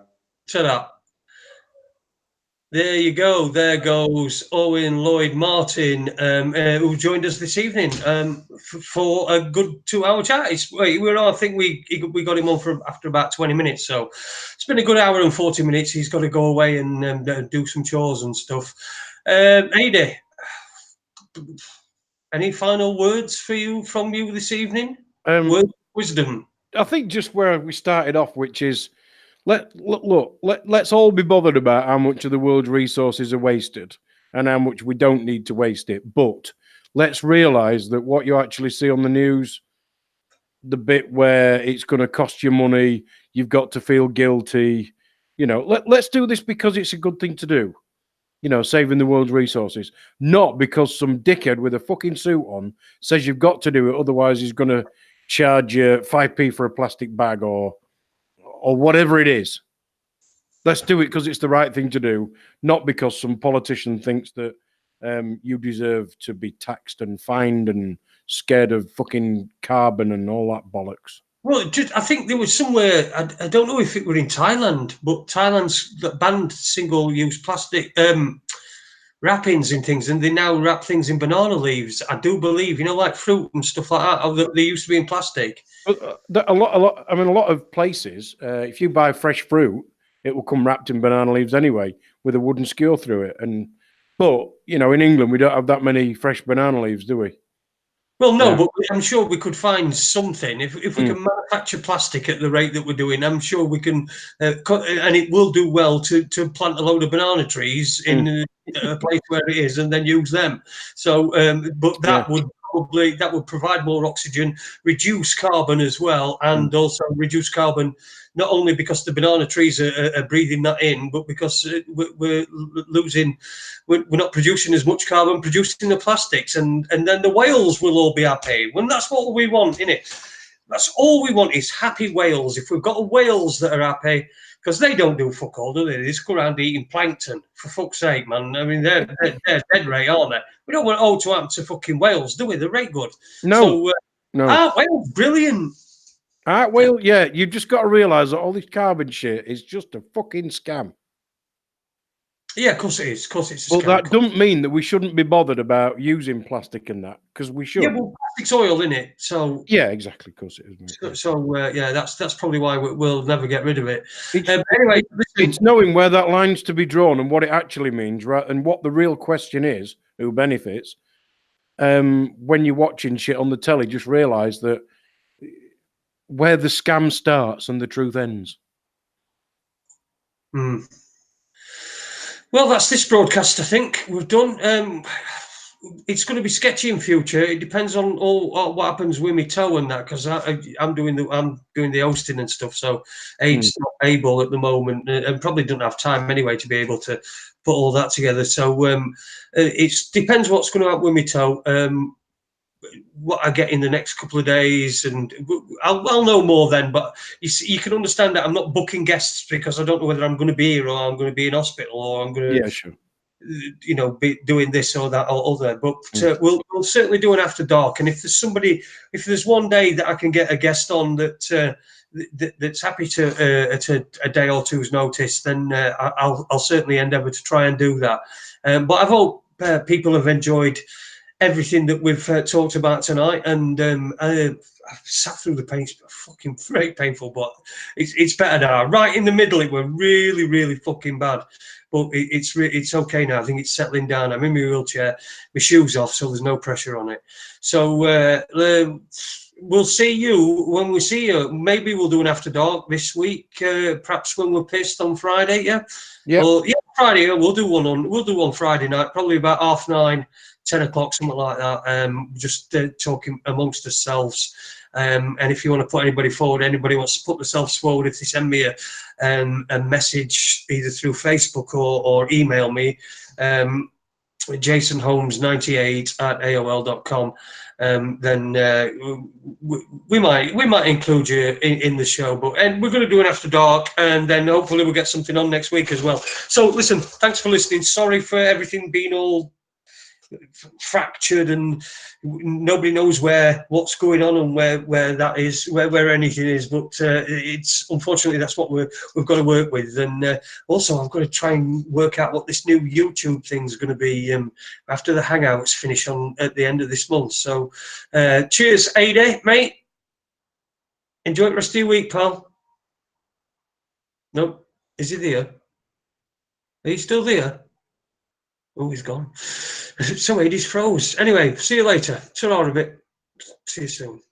Ta-ra. There you go. There goes Owen Lloyd Martin, who joined us this evening for a good 2-hour chat. I think we got him on for after about 20 minutes. So it's been a good hour and 40 minutes. He's got to go away and do some chores and stuff. Ade, any final words from you this evening? Words of wisdom. I think just where we started off, which is, let's all be bothered about how much of the world's resources are wasted and how much we don't need to waste it. But let's realise that what you actually see on the news, the bit where it's going to cost you money, you've got to feel guilty. Let's do this because it's a good thing to do. Saving the world's resources, not because some dickhead with a fucking suit on says you've got to do it, otherwise he's going to charge you 5p for a plastic bag or whatever it is. Let's do it because it's the right thing to do, not because some politician thinks that you deserve to be taxed and fined and scared of fucking carbon and all that bollocks. Well, I think there was somewhere, I don't know if it were in Thailand, but Thailand's banned single-use plastic wrappings and things, and they now wrap things in banana leaves. I do believe, like fruit and stuff like that, they used to be in plastic. A lot of places, if you buy fresh fruit, it will come wrapped in banana leaves anyway, with a wooden skewer through it. But in England, we don't have that many fresh banana leaves, do we? Well, no, but I'm sure we could find something. If we can manufacture plastic at the rate that we're doing, I'm sure we can, and it will do well to plant a load of banana trees in a place where it is and then use them. So, but that would provide more oxygen, reduce carbon as well, and also reduce carbon not only because the banana trees are breathing that in, but because we're not producing as much carbon, producing the plastics, and then the whales will all be happy. Well, that's what we want, innit? That's all we want is happy whales. If we've got whales that are happy, because they don't do fuck all, do they? They just go around eating plankton, for fuck's sake, man. I mean, they're dead right, aren't they? We don't want all to happen to fucking whales, do we? They're right good. No. No. Whales, brilliant. Well, yeah, you've just got to realise that all this carbon shit is just a fucking scam. Yeah, of course it is. Of course it's a scam. Well, that doesn't mean that we shouldn't be bothered about using plastic and that, because we should. Yeah, well, plastic's oil, isn't it? So yeah, exactly. Of course it is. Yeah, that's probably why we'll never get rid of it. Anyway, it's knowing where that line's to be drawn and what it actually means, right? And what the real question is: who benefits? When you're watching shit on the telly, just realise that where the scam starts and the truth ends. Well, that's this broadcast. I think we've done. It's going to be sketchy in future. It depends on all what happens with me toe and that, because I'm doing the hosting and stuff. So Ade's not able at the moment, and probably don't have time anyway to be able to put all that together. So it depends what's going to happen with me toe. what I get in the next couple of days, and I'll know more then. But you can understand that I'm not booking guests because I don't know whether I'm going to be here or I'm going to be in hospital or I'm going to, Yeah, sure. you know, be doing this or that or other. But we'll certainly do an after dark. And if there's one day that I can get a guest on that's happy to at a day or two's notice, then I'll certainly endeavour to try and do that. But I hope people have enjoyed everything that we've talked about tonight, and I've sat through the pain. It's fucking very painful, but it's better now. Right in the middle, it were really, really fucking bad, but it's okay now. I think it's settling down. I'm in my wheelchair, my shoes off, so there's no pressure on it. So we'll see you when we see you. Maybe we'll do an after dark this week, perhaps when we're pissed on Friday. Yeah. Or Friday. We'll do one Friday night, probably about 9:30. 10 o'clock, something like that. Just talking amongst ourselves. And if you want to put anybody forward, anybody wants to put themselves forward, if they send me a message either through Facebook or email me, jasonholmes98@aol.com, then we might include you in the show. And we're going to do an after dark, and then hopefully we'll get something on next week as well. So listen, thanks for listening. Sorry for everything being all fractured and nobody knows what's going on and where that is, where anything is, but it's unfortunately that's what we've got to work with. And also I've got to try and work out what this new YouTube thing's going to be after the hangouts finish at the end of this month. So cheers, Ade, mate. Enjoy the rest of your week, pal. Nope. Is he there? Are you still there? Oh, he's gone. So Ade's froze. Anyway, see you later. Ta-ra a bit. See you soon.